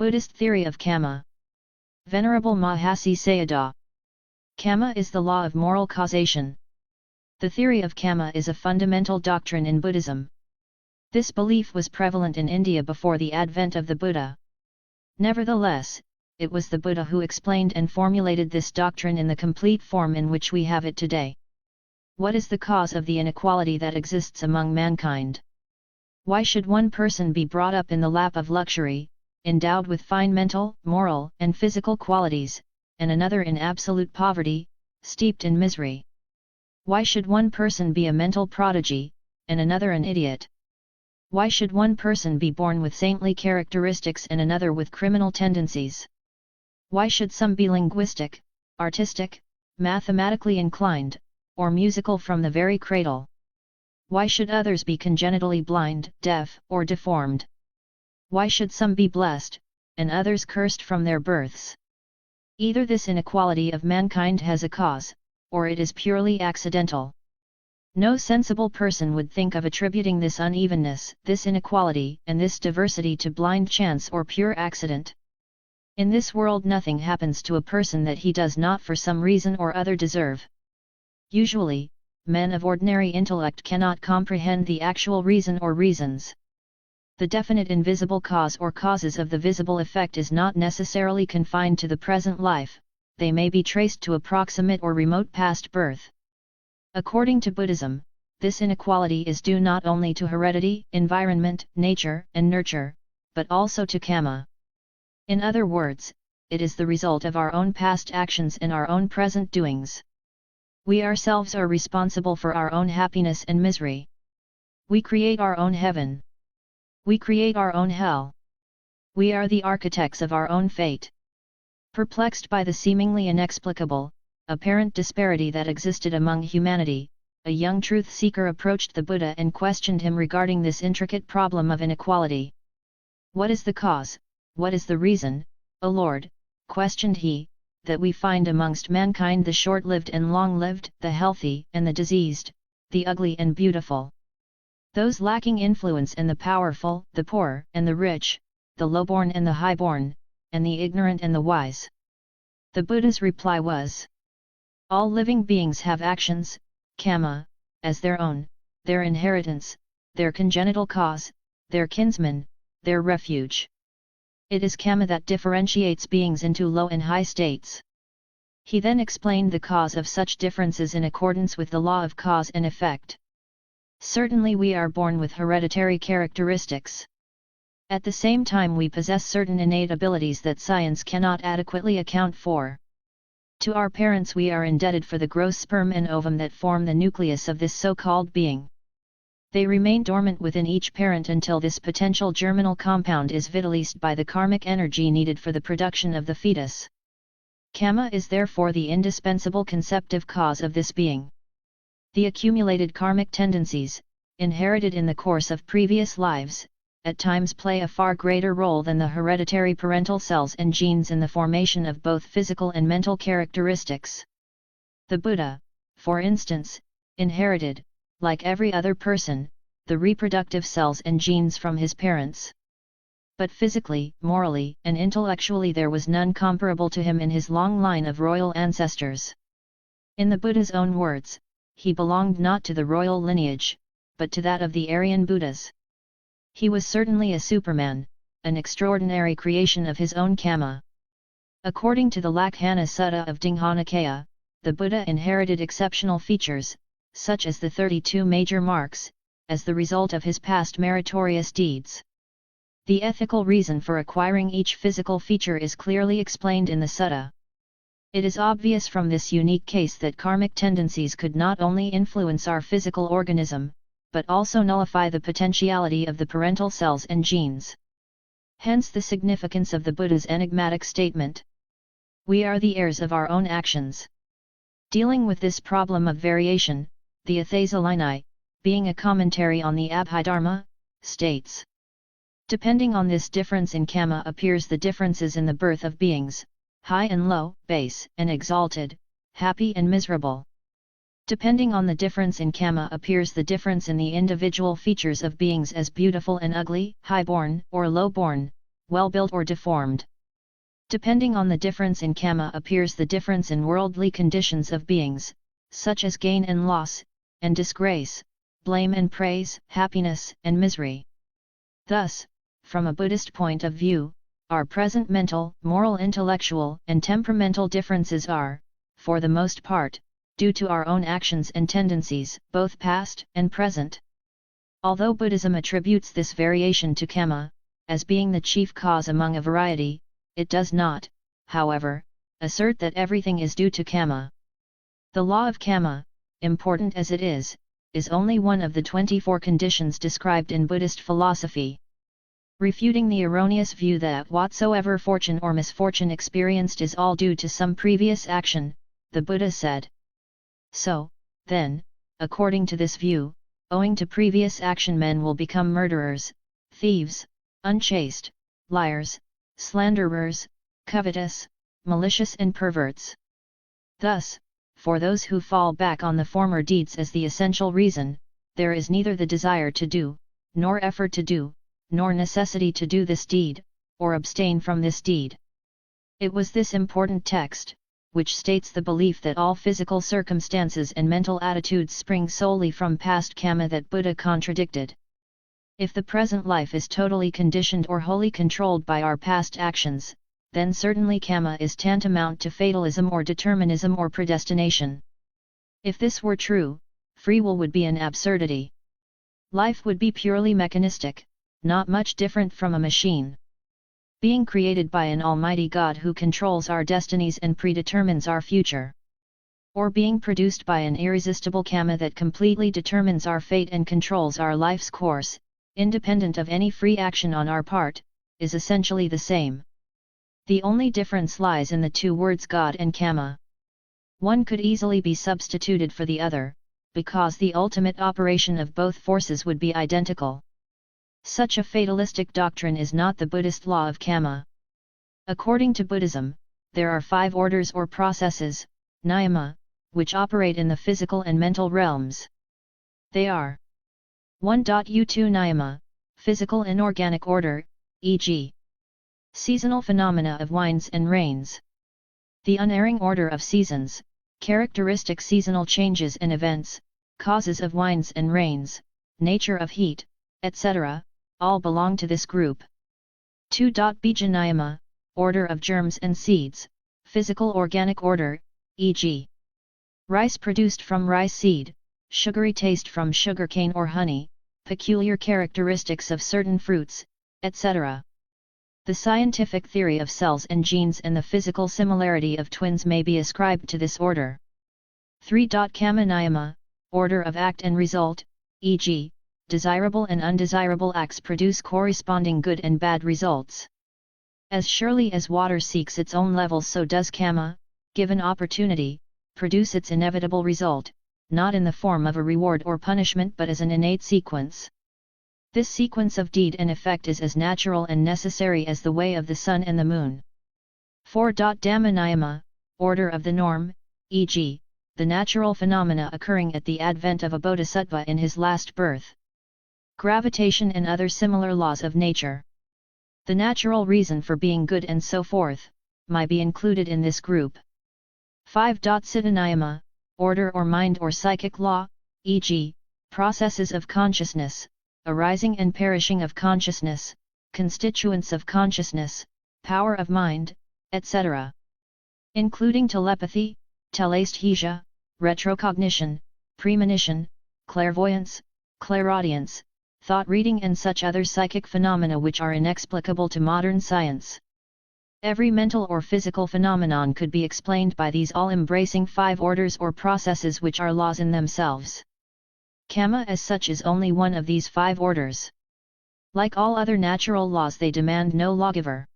Buddhist theory of Kamma. Venerable Mahasi Sayadaw. Kamma is the law of moral causation. The theory of Kamma is a fundamental doctrine in Buddhism. This belief was prevalent in India before the advent of the Buddha. Nevertheless, it was the Buddha who explained and formulated this doctrine in the complete form in which we have it today. What is the cause of the inequality that exists among mankind? Why should one person be brought up in the lap of luxury, endowed with fine mental, moral, and physical qualities, and another in absolute poverty, steeped in misery? Why should one person be a mental prodigy, and another an idiot? Why should one person be born with saintly characteristics and another with criminal tendencies? Why should some be linguistic, artistic, mathematically inclined, or musical from the very cradle? Why should others be congenitally blind, deaf, or deformed? Why should some be blessed, and others cursed from their births? Either this inequality of mankind has a cause, or it is purely accidental. No sensible person would think of attributing this unevenness, this inequality, and this diversity to blind chance or pure accident. In this world nothing happens to a person that he does not for some reason or other deserve. Usually, men of ordinary intellect cannot comprehend the actual reason or reasons. The definite invisible cause or causes of the visible effect is not necessarily confined to the present life, they may be traced to a proximate or remote past birth. According to Buddhism, this inequality is due not only to heredity, environment, nature, and nurture, but also to Kamma. In other words, it is the result of our own past actions and our own present doings. We ourselves are responsible for our own happiness and misery. We create our own heaven. We create our own hell. We are the architects of our own fate. Perplexed by the seemingly inexplicable, apparent disparity that existed among humanity, a young truth-seeker approached the Buddha and questioned him regarding this intricate problem of inequality. "What is the cause, what is the reason, O Lord," questioned he, "that we find amongst mankind the short-lived and long-lived, the healthy and the diseased, the ugly and beautiful? Those lacking influence and the powerful, the poor and the rich, the low-born and the high-born, and the ignorant and the wise?" The Buddha's reply was, "All living beings have actions, Kamma, as their own, their inheritance, their congenital cause, their kinsman, their refuge. It is Kamma that differentiates beings into low and high states." He then explained the cause of such differences in accordance with the law of cause and effect. Certainly we are born with hereditary characteristics. At the same time we possess certain innate abilities that science cannot adequately account for. To our parents we are indebted for the gross sperm and ovum that form the nucleus of this so-called being. They remain dormant within each parent until this potential germinal compound is vitalized by the karmic energy needed for the production of the fetus. Kamma is therefore the indispensable conceptive cause of this being. The accumulated karmic tendencies, inherited in the course of previous lives, at times play a far greater role than the hereditary parental cells and genes in the formation of both physical and mental characteristics. The Buddha, for instance, inherited, like every other person, the reproductive cells and genes from his parents. But physically, morally, and intellectually there was none comparable to him in his long line of royal ancestors. In the Buddha's own words, he belonged not to the royal lineage, but to that of the Aryan Buddhas. He was certainly a superman, an extraordinary creation of his own Kamma. According to the Lakhana Sutta of Dingha, the Buddha inherited exceptional features, such as the 32 major marks, as the result of his past meritorious deeds. The ethical reason for acquiring each physical feature is clearly explained in the sutta. It is obvious from this unique case that karmic tendencies could not only influence our physical organism, but also nullify the potentiality of the parental cells and genes. Hence the significance of the Buddha's enigmatic statement. We are the heirs of our own actions. Dealing with this problem of variation, the Athasalini, being a commentary on the Abhidharma, states, "Depending on this difference in Kamma appears the differences in the birth of beings, high and low, base and exalted, happy and miserable. Depending on the difference in Kamma appears the difference in the individual features of beings as beautiful and ugly, high-born or low-born, well-built or deformed. Depending on the difference in Kamma appears the difference in worldly conditions of beings, such as gain and loss, and disgrace, blame and praise, happiness and misery. Thus, from a Buddhist point of view, our present mental, moral, intellectual, and temperamental differences are, for the most part, due to our own actions and tendencies, both past and present. Although Buddhism attributes this variation to Kamma, as being the chief cause among a variety, it does not, however, assert that everything is due to Kamma. The law of Kamma, important as it is only one of the 24 conditions described in Buddhist philosophy. Refuting the erroneous view that whatsoever fortune or misfortune experienced is all due to some previous action, the Buddha said. So, then, according to this view, owing to previous action men will become murderers, thieves, unchaste, liars, slanderers, covetous, malicious and perverts. Thus, for those who fall back on the former deeds as the essential reason, there is neither the desire to do, nor effort to do, nor necessity to do this deed, or abstain from this deed. It was this important text, which states the belief that all physical circumstances and mental attitudes spring solely from past Kamma that Buddha contradicted. If the present life is totally conditioned or wholly controlled by our past actions, then certainly Kamma is tantamount to fatalism or determinism or predestination. If this were true, free will would be an absurdity. Life would be purely mechanistic, not much different from a machine. Being created by an Almighty God who controls our destinies and predetermines our future. Or being produced by an irresistible Kamma that completely determines our fate and controls our life's course, independent of any free action on our part, is essentially the same. The only difference lies in the two words God and Kamma. One could easily be substituted for the other, because the ultimate operation of both forces would be identical. Such a fatalistic doctrine is not the Buddhist law of Kamma. According to Buddhism, there are 5 orders or processes, niyama, which operate in the physical and mental realms. They are 1.U2 niyama, physical inorganic order, e.g. seasonal phenomena of winds and rains. The unerring order of seasons, characteristic seasonal changes and events, causes of winds and rains, nature of heat, etc., all belong to this group. 2.Bija niyama, order of germs and seeds, physical organic order, e.g. rice produced from rice seed, sugary taste from sugarcane or honey, peculiar characteristics of certain fruits, etc. The scientific theory of cells and genes and the physical similarity of twins may be ascribed to this order. 3. Kamma niyama, order of act and result, e.g., desirable and undesirable acts produce corresponding good and bad results. As surely as water seeks its own level, so does Kamma, given opportunity, produce its inevitable result, not in the form of a reward or punishment but as an innate sequence. This sequence of deed and effect is as natural and necessary as the way of the sun and the moon. 4. Dhamma niyama, order of the norm, e.g., the natural phenomena occurring at the advent of a bodhisattva in his last birth. Gravitation and other similar laws of nature. The natural reason for being good and so forth, might be included in this group. 5. Citta niyama, order or mind or psychic law, e.g., processes of consciousness, arising and perishing of consciousness, constituents of consciousness, power of mind, etc. Including telepathy, telesthesia, retrocognition, premonition, clairvoyance, clairaudience, thought reading and such other psychic phenomena which are inexplicable to modern science. Every mental or physical phenomenon could be explained by these all-embracing 5 orders or processes which are laws in themselves. Kamma as such is only one of these 5 orders. Like all other natural laws, they demand no lawgiver.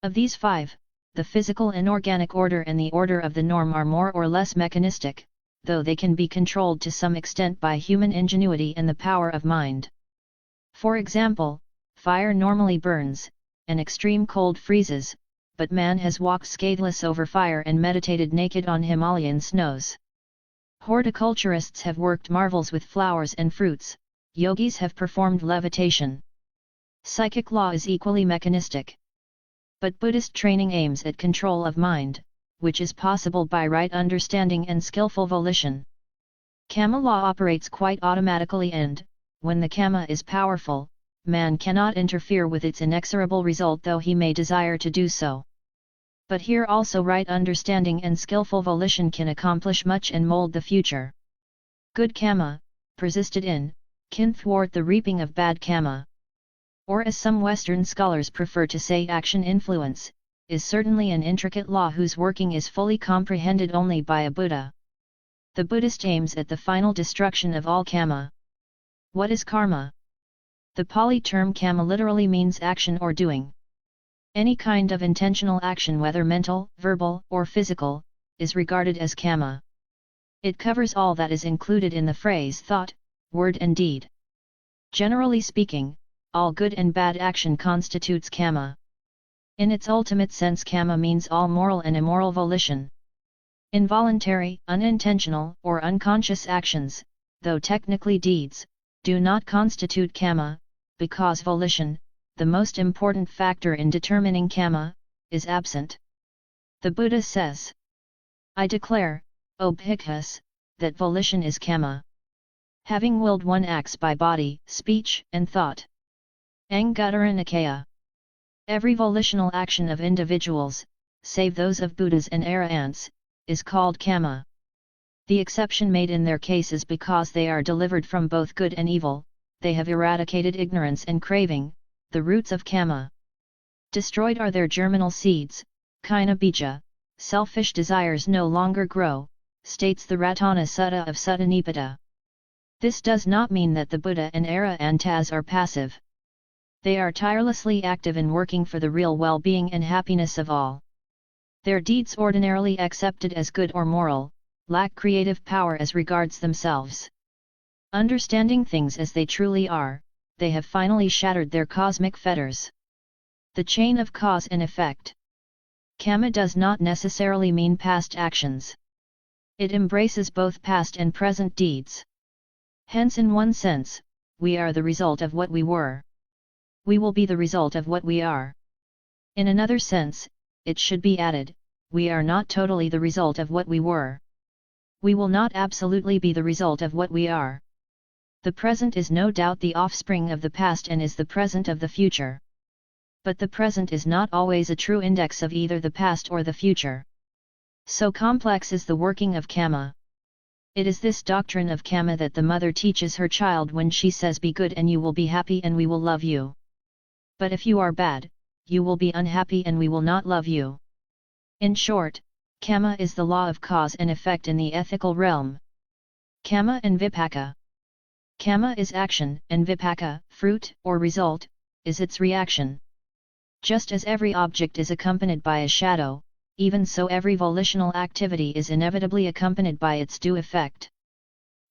Of these 5, the physical inorganic order and the order of the norm are more or less mechanistic, though they can be controlled to some extent by human ingenuity and the power of mind. For example, fire normally burns, and extreme cold freezes, but man has walked scatheless over fire and meditated naked on Himalayan snows. Horticulturists have worked marvels with flowers and fruits, yogis have performed levitation. Psychic law is equally mechanistic. But Buddhist training aims at control of mind, which is possible by right understanding and skillful volition. Kamma law operates quite automatically and, when the Kamma is powerful, man cannot interfere with its inexorable result though he may desire to do so. But here also right understanding and skillful volition can accomplish much and mold the future. Good Kamma, persisted in, can thwart the reaping of bad Kamma. Or as some Western scholars prefer to say action influence, is certainly an intricate law whose working is fully comprehended only by a Buddha. The Buddhist aims at the final destruction of all Kamma. What is karma? The Pali term Kamma literally means action or doing. Any kind of intentional action, whether mental, verbal, or physical, is regarded as Kamma. It covers all that is included in the phrase thought, word and deed. Generally speaking, all good and bad action constitutes Kamma. In its ultimate sense, Kamma means all moral and immoral volition. Involuntary, unintentional, or unconscious actions, though technically deeds, do not constitute Kamma, because volition, the most important factor in determining Kamma, is absent. The Buddha says, I declare, O Bhikkhus, that volition is Kamma. Having willed, one acts by body, speech, and thought. Anguttara Nikaya. Every volitional action of individuals, save those of Buddhas and Arahants, is called Kamma. The exception made in their case is because they are delivered from both good and evil, they have eradicated ignorance and craving, the roots of Kamma. Destroyed are their germinal seeds, Kina Bija, selfish desires no longer grow, states the Ratana Sutta of Sutta Nipata. This does not mean that the Buddha and Arahantas are passive. They are tirelessly active in working for the real well-being and happiness of all. Their deeds, ordinarily accepted as good or moral, lack creative power as regards themselves. Understanding things as they truly are, they have finally shattered their cosmic fetters. The chain of cause and effect. Kamma does not necessarily mean past actions. It embraces both past and present deeds. Hence, in one sense, we are the result of what we were. We will be the result of what we are. In another sense, it should be added, we are not totally the result of what we were. We will not absolutely be the result of what we are. The present is no doubt the offspring of the past and is the present of the future. But the present is not always a true index of either the past or the future. So complex is the working of Kamma. It is this doctrine of Kamma that the mother teaches her child when she says, be good and you will be happy and we will love you. But if you are bad, you will be unhappy and we will not love you. In short, Kamma is the law of cause and effect in the ethical realm. Kamma and Vipaka. Kamma is action, and Vipaka, fruit or result, is its reaction. Just as every object is accompanied by a shadow, even so every volitional activity is inevitably accompanied by its due effect.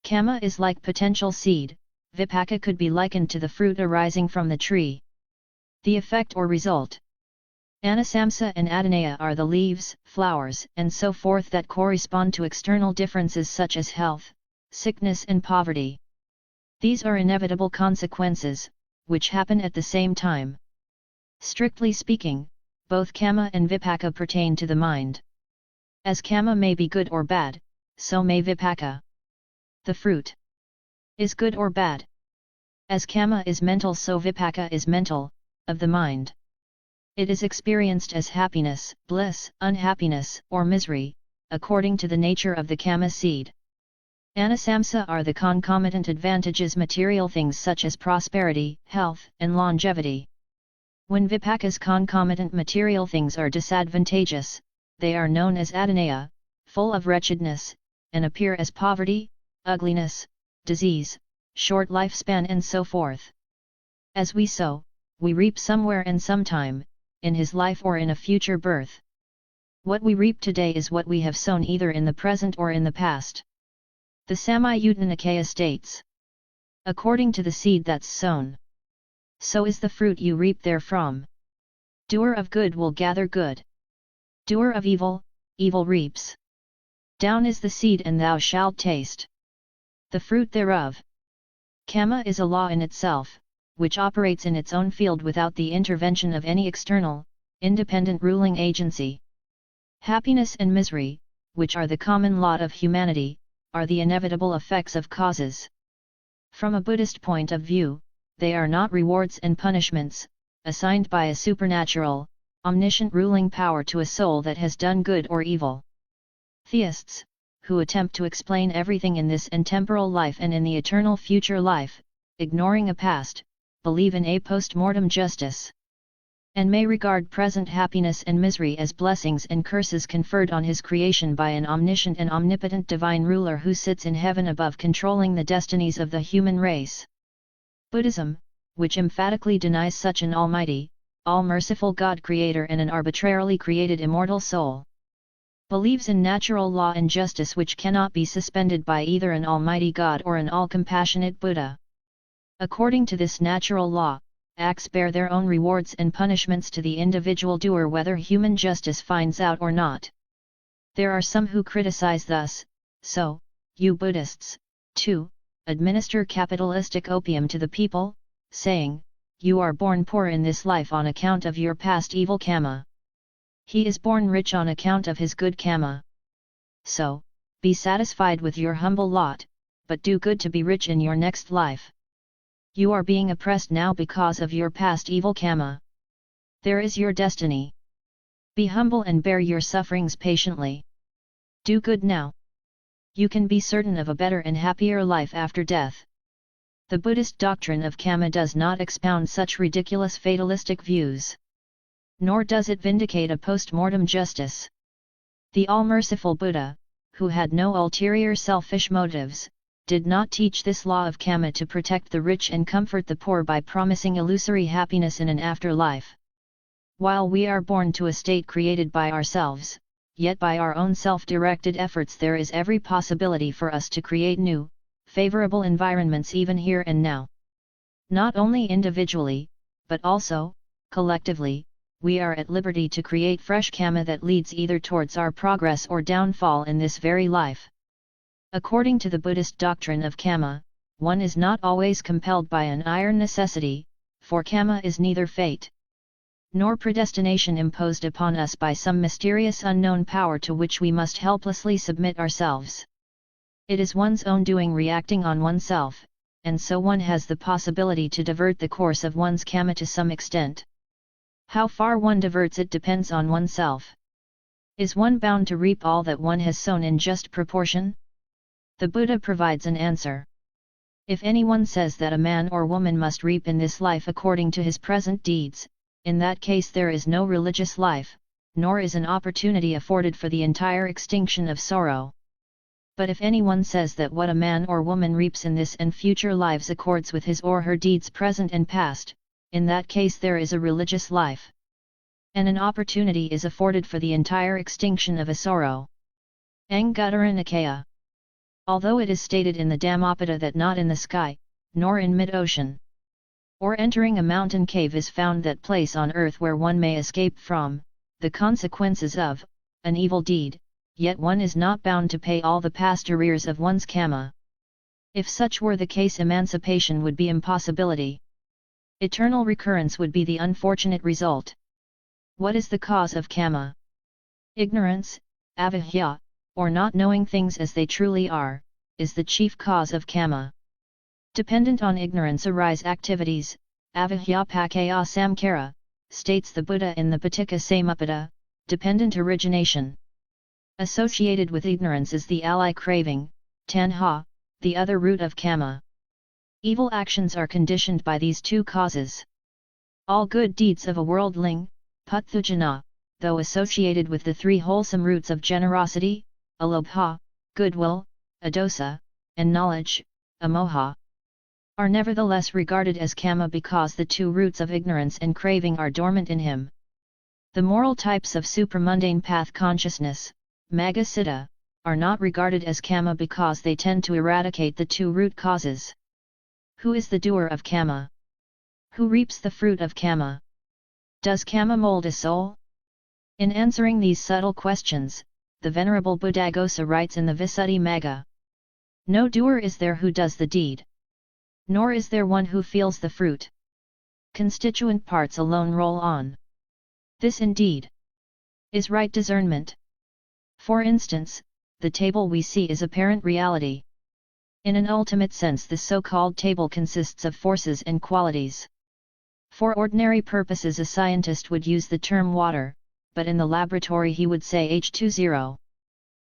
Kamma is like potential seed, Vipaka could be likened to the fruit arising from the tree. The effect or result. Anasamsa and Adinaya are the leaves, flowers, and so forth that correspond to external differences such as health, sickness and poverty. These are inevitable consequences, which happen at the same time. Strictly speaking, both Kamma and Vipaka pertain to the mind. As Kamma may be good or bad, so may Vipaka. The fruit is good or bad. As Kamma is mental, so Vipaka is mental, of the mind. It is experienced as happiness, bliss, unhappiness, or misery, according to the nature of the Kamma seed. Anasamsa are the concomitant advantages, material things such as prosperity, health, and longevity. When Vipaka's concomitant material things are disadvantageous, they are known as Adinaya, full of wretchedness, and appear as poverty, ugliness, disease, short lifespan and so forth. As we sow, we reap somewhere and sometime, in his life or in a future birth. What we reap today is what we have sown either in the present or in the past. The Samyutta Nikaya states, according to the seed that's sown, so is the fruit you reap therefrom. Doer of good will gather good. Doer of evil, evil reaps. Down is the seed and thou shalt taste the fruit thereof. Kamma is a law in itself, which operates in its own field without the intervention of any external, independent ruling agency. Happiness and misery, which are the common lot of humanity, are the inevitable effects of causes. From a Buddhist point of view, they are not rewards and punishments, assigned by a supernatural, omniscient ruling power to a soul that has done good or evil. Theists, who attempt to explain everything in this and temporal life and in the eternal future life, ignoring a past, believe in a post-mortem justice, and may regard present happiness and misery as blessings and curses conferred on his creation by an omniscient and omnipotent divine ruler who sits in heaven above, controlling the destinies of the human race. Buddhism, which emphatically denies such an almighty, all-merciful God creator and an arbitrarily created immortal soul, believes in natural law and justice which cannot be suspended by either an almighty God or an all-compassionate Buddha. According to this natural law, acts bear their own rewards and punishments to the individual doer whether human justice finds out or not. There are some who criticize thus, so, you Buddhists, too, administer capitalistic opium to the people, saying, you are born poor in this life on account of your past evil Kamma. He is born rich on account of his good Kamma. So, be satisfied with your humble lot, but do good to be rich in your next life. You are being oppressed now because of your past evil Kamma. There is your destiny. Be humble and bear your sufferings patiently. Do good now. You can be certain of a better and happier life after death. The Buddhist doctrine of Kamma does not expound such ridiculous fatalistic views. Nor does it vindicate a post-mortem justice. The all-merciful Buddha, who had no ulterior selfish motives, did not teach this law of Kamma to protect the rich and comfort the poor by promising illusory happiness in an afterlife. While we are born to a state created by ourselves, yet by our own self-directed efforts there is every possibility for us to create new, favorable environments even here and now. Not only individually, but also, collectively, we are at liberty to create fresh Kamma that leads either towards our progress or downfall in this very life. According to the Buddhist doctrine of Kamma, one is not always compelled by an iron necessity, for Kamma is neither fate nor predestination imposed upon us by some mysterious unknown power to which we must helplessly submit ourselves. It is one's own doing reacting on oneself, and so one has the possibility to divert the course of one's Kamma to some extent. How far one diverts it depends on oneself. Is one bound to reap all that one has sown in just proportion? The Buddha provides an answer. If anyone says that a man or woman must reap in this life according to his present deeds, in that case there is no religious life, nor is an opportunity afforded for the entire extinction of sorrow. But if anyone says that what a man or woman reaps in this and future lives accords with his or her deeds present and past, in that case there is a religious life. And an opportunity is afforded for the entire extinction of a sorrow. Anguttara Nikaya. Although it is stated in the Dhammapada that not in the sky, nor in mid-ocean, or entering a mountain cave is found that place on earth where one may escape from the consequences of an evil deed, yet one is not bound to pay all the past arrears of one's Kamma. If such were the case, emancipation would be impossibility. Eternal recurrence would be the unfortunate result. What is the cause of Kamma? Ignorance, avijja, or not knowing things as they truly are, is the chief cause of Kamma. Dependent on ignorance arise activities, avijja pakaya samkara, states the Buddha in the Pitaka Samuppada, dependent origination. Associated with ignorance is the ally craving, tanha, the other root of Kamma. Evil actions are conditioned by these two causes. All good deeds of a worldling, puthujana, though associated with the three wholesome roots of generosity, alobha, goodwill, adosa, and knowledge, amoha, are nevertheless regarded as Kamma because the two roots of ignorance and craving are dormant in him. The moral types of supramundane path consciousness, magasiddha, are not regarded as Kamma because they tend to eradicate the two root causes. Who is the doer of Kamma? Who reaps the fruit of Kamma? Does Kamma mold a soul? In answering these subtle questions, the Venerable Buddhaghosa writes in the Visuddhimagga, no doer is there who does the deed. Nor is there one who feels the fruit. constituent parts alone roll on. This indeed is right discernment. For instance, the table we see is apparent reality. In an ultimate sense, this so-called table consists of forces and qualities. For ordinary purposes, a scientist would use the term water, but in the laboratory he would say H20.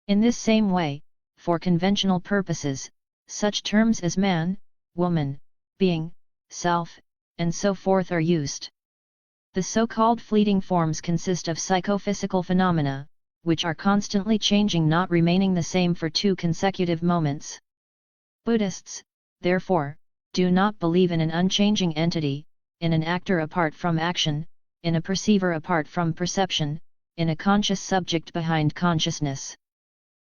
In this same way, for conventional purposes, such terms as man, woman, being, self, and so forth are used. The so-called fleeting forms consist of psychophysical phenomena, which are constantly changing, not remaining the same for 2 consecutive moments. Buddhists, therefore, do not believe in an unchanging entity, in an actor apart from action, in a perceiver apart from perception, in a conscious subject behind consciousness.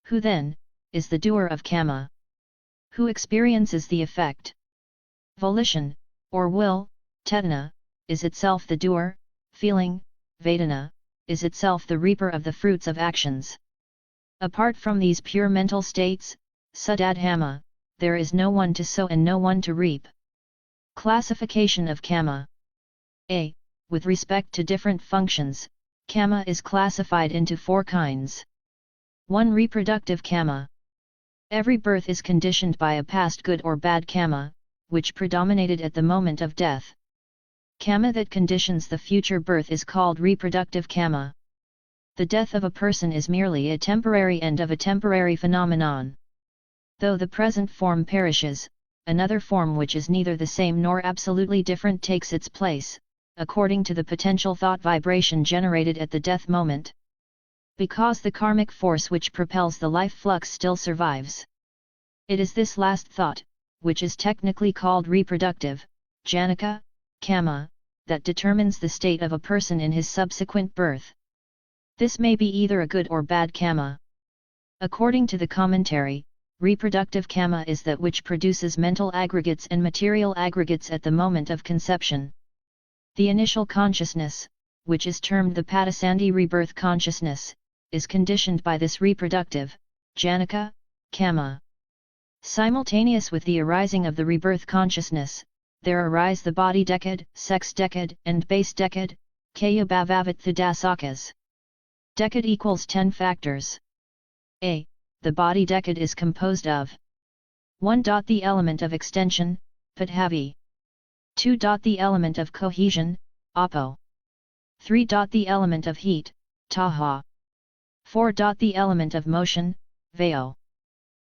Who then is the doer of Kamma? Who experiences the effect? Volition, or will, Cetana, is itself the doer, feeling, Vedana, is itself the reaper of the fruits of actions. Apart from these pure mental states, Suddadhamma, there is no one to sow and no one to reap. Classification of Kamma. A. With respect to different functions, Kamma is classified into 4 kinds. 1. Reproductive Kamma. Every birth is conditioned by a past good or bad Kamma, which predominated at the moment of death. Kamma that conditions the future birth is called reproductive Kamma. The death of a person is merely a temporary end of a temporary phenomenon. Though the present form perishes, another form which is neither the same nor absolutely different takes its place, according to the potential thought vibration generated at the death moment. Because the karmic force which propels the life flux still survives. It is this last thought, which is technically called reproductive, Janaka, Kamma, that determines the state of a person in his subsequent birth. This may be either a good or bad Kamma. According to the commentary, reproductive Kamma is that which produces mental aggregates and material aggregates at the moment of conception. The initial consciousness, which is termed the Padasandhi rebirth consciousness, is conditioned by this reproductive, Janaka, Kamma. Simultaneous with the arising of the rebirth consciousness, there arise the body decade, sex decade, and base decade, Kaya Bhavavatha Dasakas. Decade equals 10 factors. A. The body decade is composed of 1. The element of extension, Padhavi. 2. The element of cohesion, Apo. 3. The element of heat, Taha. 4. The element of motion, Vayo.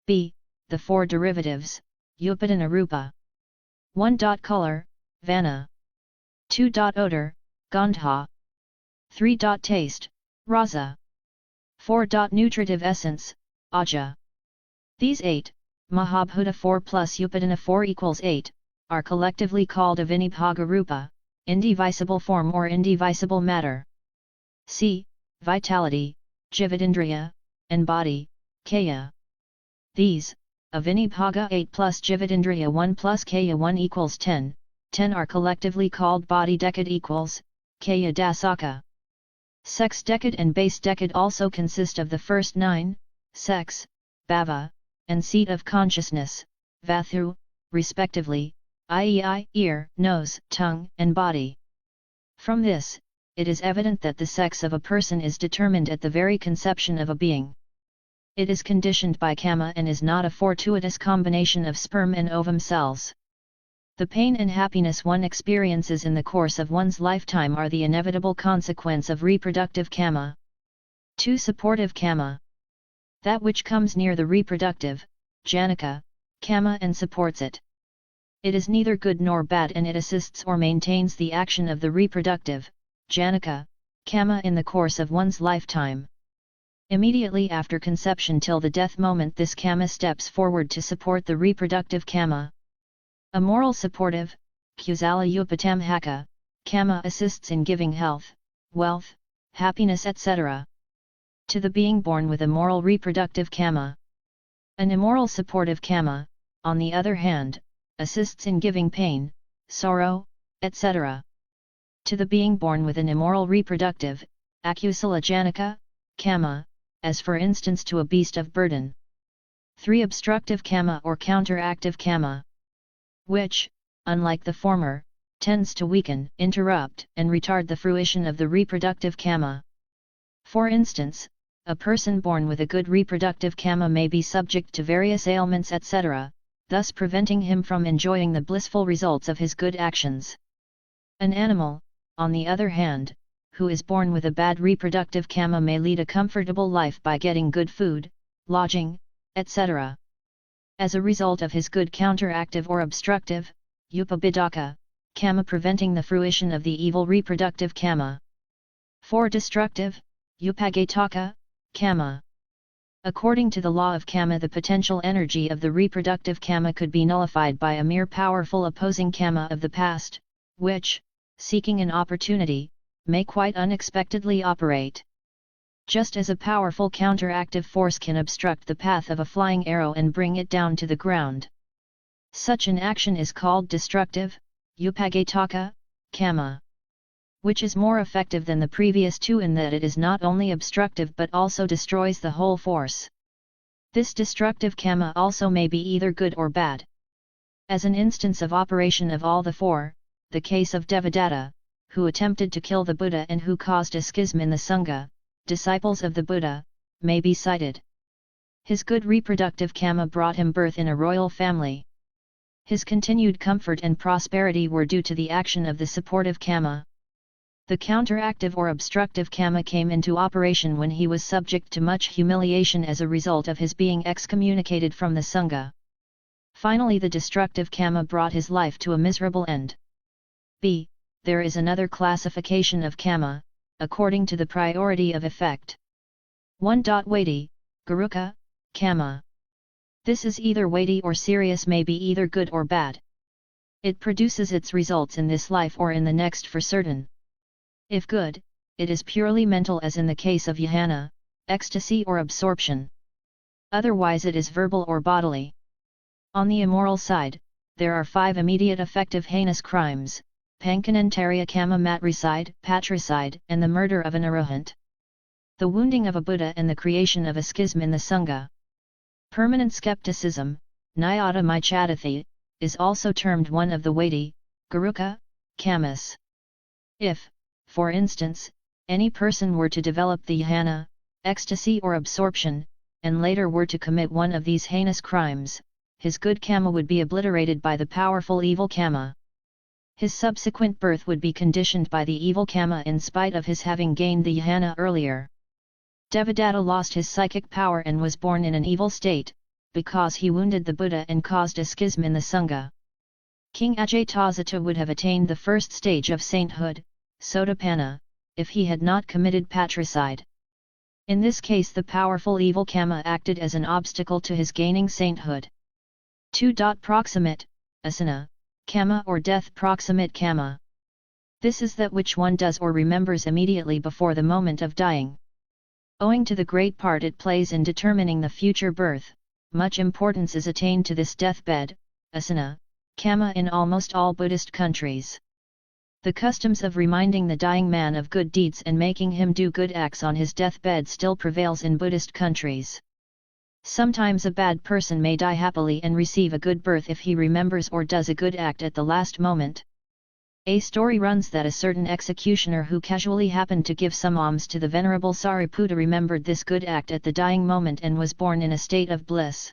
B. The 4 derivatives, Upadana Rupa. 1. Color, Vana. 2. Odor, Gandha. 3. Taste, Rasa. 4. Nutritive essence, Aja. These 8, Mahabhuta 4 plus Upadana 4 equals 8, are collectively called Avinibhaga Rupa, indivisible form or indivisible matter. C. Vitality, Jivadindriya, and body, Kaya. These, Avinibhaga 8 plus Jivadindriya 1 plus Kaya 1 equals 10, 10 are collectively called body decade equals, Kaya Dasaka. Sex decade and base decade also consist of the first 9, sex, bhava, and seat of consciousness, vathu, respectively, i.e. eye, ear, nose, tongue, and body. From this, it is evident that the sex of a person is determined at the very conception of a being. It is conditioned by Kamma and is not a fortuitous combination of sperm and ovum cells. The pain and happiness one experiences in the course of one's lifetime are the inevitable consequence of reproductive Kamma. 2. Supportive Kamma. That which comes near the reproductive, Janaka, Kamma and supports it. It is neither good nor bad and it assists or maintains the action of the reproductive, Janaka, Kamma in the course of one's lifetime. Immediately after conception till the death moment this Kamma steps forward to support the reproductive Kamma. A moral supportive, Kusala Upatamhaka, Kamma assists in giving health, wealth, happiness etc. to the being born with a moral reproductive Kamma. An immoral supportive Kamma, on the other hand, assists in giving pain, sorrow, etc. to the being born with an immoral reproductive, Akusala Janaka, Kamma, as for instance to a beast of burden. 3. Obstructive Kamma or counteractive Kamma, which, unlike the former, tends to weaken, interrupt, and retard the fruition of the reproductive kamma. For instance, a person born with a good reproductive kamma may be subject to various ailments etc., thus preventing him from enjoying the blissful results of his good actions. An animal, on the other hand, who is born with a bad reproductive kamma may lead a comfortable life by getting good food, lodging, etc. as a result of his good counteractive or obstructive, upabidaka, kamma preventing the fruition of the evil reproductive kamma. For destructive, upagataka, kamma. According to the law of kamma, the potential energy of the reproductive kamma could be nullified by a mere powerful opposing kamma of the past, which, seeking an opportunity, may quite unexpectedly operate. Just as a powerful counteractive force can obstruct the path of a flying arrow and bring it down to the ground. Such an action is called destructive, upagataka, kamma, which is more effective than the previous two in that it is not only obstructive but also destroys the whole force. This destructive kamma also may be either good or bad. As an instance of operation of all the four, the case of Devadatta, who attempted to kill the Buddha and who caused a schism in the Sangha, disciples of the Buddha, may be cited. His good reproductive kamma brought him birth in a royal family. His continued comfort and prosperity were due to the action of the supportive kamma. The counteractive or obstructive kamma came into operation when he was subject to much humiliation as a result of his being excommunicated from the Sangha. Finally, the destructive kamma brought his life to a miserable end. b. There is another classification of kamma, according to the priority of effect. 1. Weighty, garuka, kamma. This is either weighty or serious, may be either good or bad. It produces its results in this life or in the next for certain. If good, it is purely mental as in the case of jhana, ecstasy or absorption. Otherwise it is verbal or bodily. On the immoral side, there are 5 immediate effective heinous crimes: Pankanantarya kamma, matricide, patricide, and the murder of an arahant. The wounding of a Buddha and the creation of a schism in the Sangha. Permanent skepticism, nyata michadathi, is also termed one of the weighty, garuka, kammas. If, for instance, any person were to develop the jhana, ecstasy or absorption, and later were to commit one of these heinous crimes, his good kamma would be obliterated by the powerful evil kamma. His subsequent birth would be conditioned by the evil kamma in spite of his having gained the jhana earlier. Devadatta lost his psychic power and was born in an evil state, because he wounded the Buddha and caused a schism in the Sangha. King Ajatasattu would have attained the first stage of sainthood, Sotapanna, if he had not committed patricide. In this case the powerful evil kamma acted as an obstacle to his gaining sainthood. 2. Proximate, asana, kamma or death proximate kamma. This is that which one does or remembers immediately before the moment of dying. Owing to the great part it plays in determining the future birth, much importance is attained to this deathbed, asana, kamma in almost all Buddhist countries. The customs of reminding the dying man of good deeds and making him do good acts on his deathbed still prevails in Buddhist countries. Sometimes a bad person may die happily and receive a good birth if he remembers or does a good act at the last moment. A story runs that a certain executioner who casually happened to give some alms to the Venerable Sariputta remembered this good act at the dying moment and was born in a state of bliss.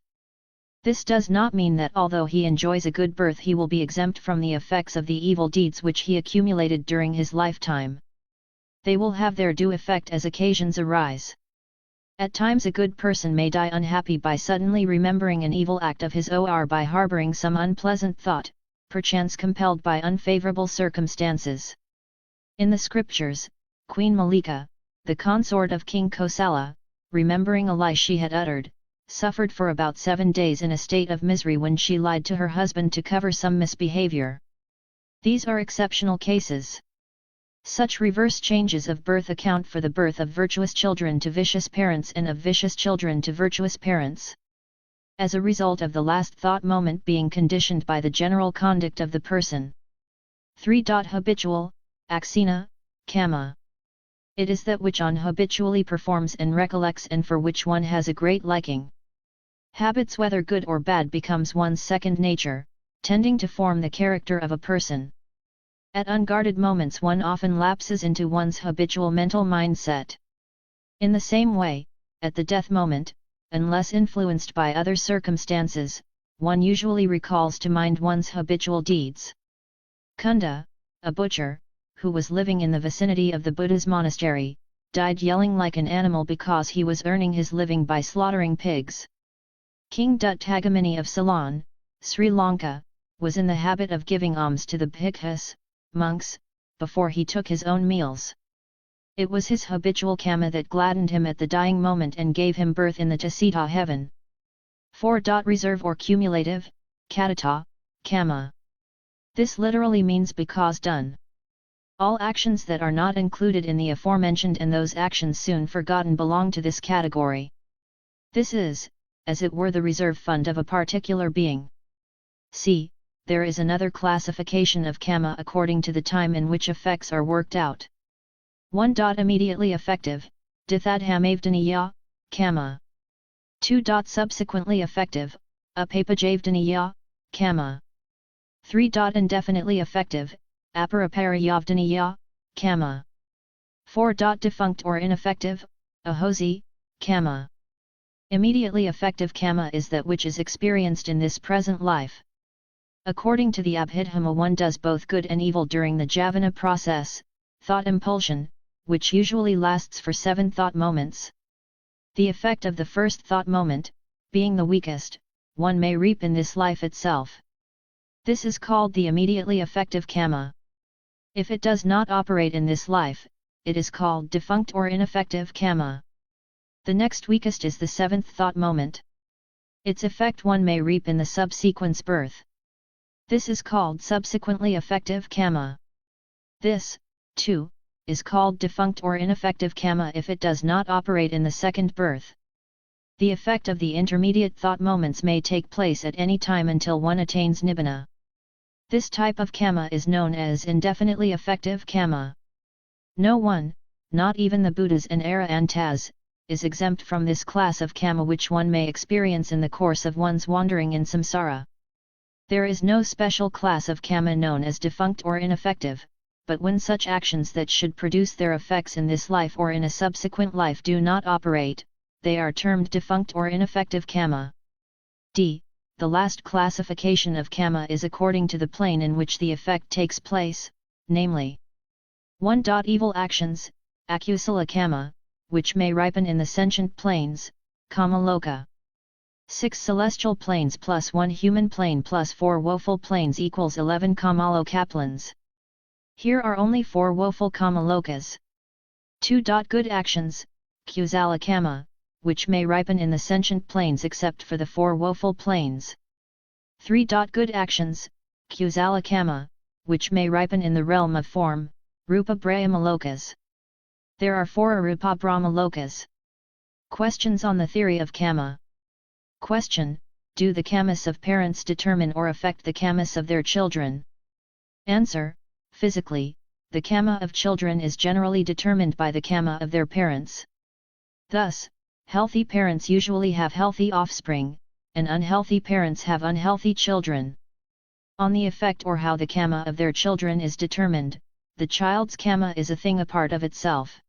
This does not mean that although he enjoys a good birth he will be exempt from the effects of the evil deeds which he accumulated during his lifetime. They will have their due effect as occasions arise. At times a good person may die unhappy by suddenly remembering an evil act of his or by harboring some unpleasant thought, perchance compelled by unfavorable circumstances. In the scriptures, Queen Malika, the consort of King Kosala, remembering a lie she had uttered, suffered for about 7 days in a state of misery when she lied to her husband to cover some misbehavior. These are exceptional cases. Such reverse changes of birth account for the birth of virtuous children to vicious parents and of vicious children to virtuous parents. As a result of the last thought moment being conditioned by the general conduct of the person. 3. Habitual, aksena, kamma. It is that which one habitually performs and recollects and for which one has a great liking. Habits whether good or bad becomes one's second nature, tending to form the character of a person. At unguarded moments one often lapses into one's habitual mental mindset. In the same way, at the death moment, unless influenced by other circumstances, one usually recalls to mind one's habitual deeds. Kunda, a butcher, who was living in the vicinity of the Buddha's monastery, died yelling like an animal because he was earning his living by slaughtering pigs. King Dut Tagamini of Ceylon, Sri Lanka, was in the habit of giving alms to the bhikkhus, monks, before he took his own meals. It was his habitual kamma that gladdened him at the dying moment and gave him birth in the Tusita heaven. 4. Reserve or cumulative, kadata, kamma. This literally means because done. All actions that are not included in the aforementioned and those actions soon forgotten belong to this category. This is, as it were, the reserve fund of a particular being. See, there is another classification of kamma according to the time in which effects are worked out. 1. Immediately effective, dithadhamavdaniya, kamma. 2. Subsequently effective, apapajavdaniya, kamma. 3. Indefinitely effective, aparaparayavdaniya, kamma. 4. Defunct or ineffective, ahosi, kamma. Immediately effective kamma is that which is experienced in this present life. According to the Abhidhamma, one does both good and evil during the javana process, thought impulsion, which usually lasts for 7 thought moments. The effect of the first thought moment, being the weakest, one may reap in this life itself. This is called the immediately effective kamma. If it does not operate in this life, it is called defunct or ineffective kamma. The next weakest is the 7th thought moment. Its effect one may reap in the subsequent birth. This is called subsequently effective kamma. This, too, is called defunct or ineffective kamma if it does not operate in the second birth. The effect of the intermediate thought moments may take place at any time until one attains nibbana. This type of kamma is known as indefinitely effective kamma. No one, not even the Buddhas and Arahants, is exempt from this class of kamma which one may experience in the course of one's wandering in samsara. There is no special class of kamma known as defunct or ineffective, but when such actions that should produce their effects in this life or in a subsequent life do not operate, they are termed defunct or ineffective kamma. The last classification of kamma is according to the plane in which the effect takes place, namely 1. Evil actions, akusala kamma, which may ripen in the sentient planes, kamaloka. 6 celestial planes plus 1 human plane plus 4 woeful planes equals 11 kamalokaplans. Here are only 4 woeful kamalokas. 2. Good actions, kusala kamma, which may ripen in the sentient planes except for the 4 woeful planes. 3. Good actions, kusala kamma, which may ripen in the realm of form, rupa brahmalokas. There are 4 arupa brahmalokas. Questions on the theory of kamma. Question: do the kammas of parents determine or affect the kammas of their children? Answer: physically, the kamma of children is generally determined by the kamma of their parents. Thus, healthy parents usually have healthy offspring, and unhealthy parents have unhealthy children. On the effect or how the kamma of their children is determined, the child's kamma is a thing apart of itself.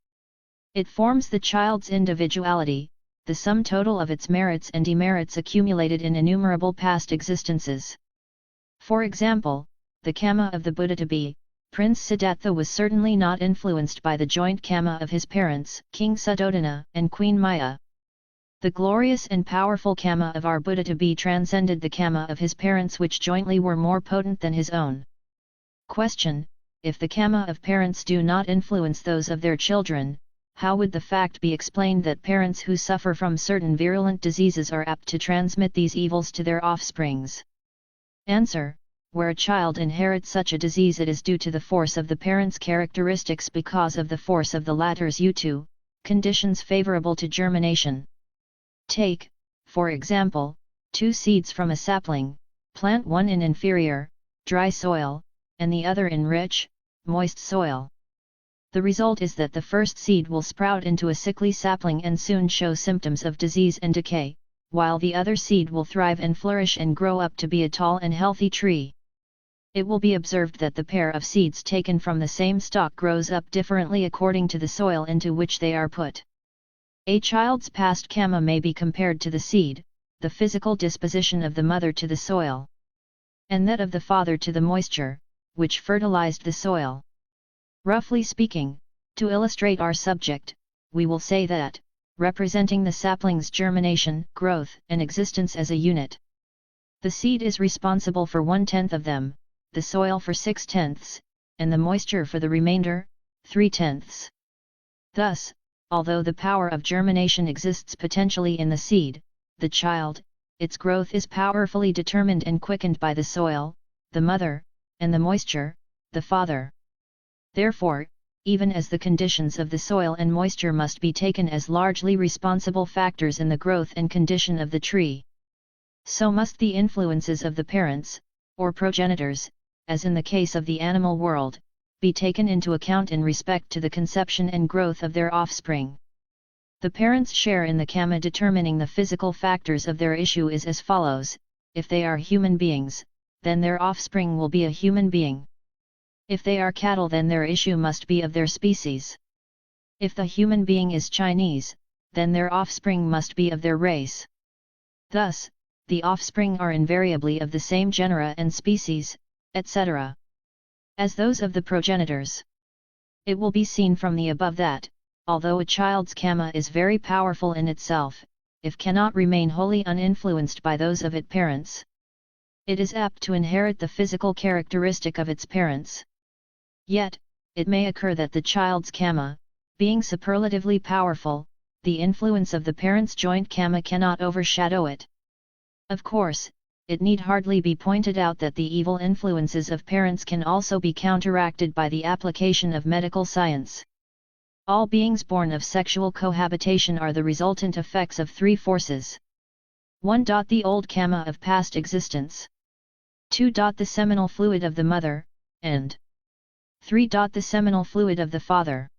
It forms the child's individuality, the sum total of its merits and demerits accumulated in innumerable past existences. For example, the kamma of the Buddha to be Prince Siddhartha was certainly not influenced by the joint kamma of his parents, King Suddhodana and Queen Maya. The glorious and powerful kamma of our Buddha to be transcended the kamma of his parents, which jointly were more potent than his own. Question: if the kamma of parents do not influence those of their children, how would the fact be explained that parents who suffer from certain virulent diseases are apt to transmit these evils to their offsprings? Answer: where a child inherits such a disease, it is due to the force of the parent's characteristics because of the force of the latter's U2, conditions favorable to germination. Take, for example, 2 seeds from a sapling, plant one in inferior, dry soil, and the other in rich, moist soil. The result is that the first seed will sprout into a sickly sapling and soon show symptoms of disease and decay, while the other seed will thrive and flourish and grow up to be a tall and healthy tree. It will be observed that the pair of seeds taken from the same stalk grows up differently according to the soil into which they are put. A child's past kamma may be compared to the seed, the physical disposition of the mother to the soil, and that of the father to the moisture, which fertilized the soil. Roughly speaking, to illustrate our subject, we will say that, representing the sapling's germination, growth, and existence as a unit, the seed is responsible for 1/10 of them, the soil for 6/10, and the moisture for the remainder, 3/10. Thus, although the power of germination exists potentially in the seed, the child, its growth is powerfully determined and quickened by the soil, the mother, and the moisture, the father. Therefore, even as the conditions of the soil and moisture must be taken as largely responsible factors in the growth and condition of the tree, so must the influences of the parents, or progenitors, as in the case of the animal world, be taken into account in respect to the conception and growth of their offspring. The parents' share in the kamma determining the physical factors of their issue is as follows: if they are human beings, then their offspring will be a human being. If they are cattle, then their issue must be of their species. If the human being is Chinese, then their offspring must be of their race. Thus, the offspring are invariably of the same genera and species, etc., as those of the progenitors. It will be seen from the above that, although a child's kamma is very powerful in itself, it cannot remain wholly uninfluenced by those of its parents. It is apt to inherit the physical characteristic of its parents. Yet, it may occur that the child's kamma, being superlatively powerful, the influence of the parents' joint kamma cannot overshadow it. Of course, it need hardly be pointed out that the evil influences of parents can also be counteracted by the application of medical science. All beings born of sexual cohabitation are the resultant effects of three forces. 1. The old kamma of past existence. 2. The seminal fluid of the mother, and 3. The seminal fluid of the father.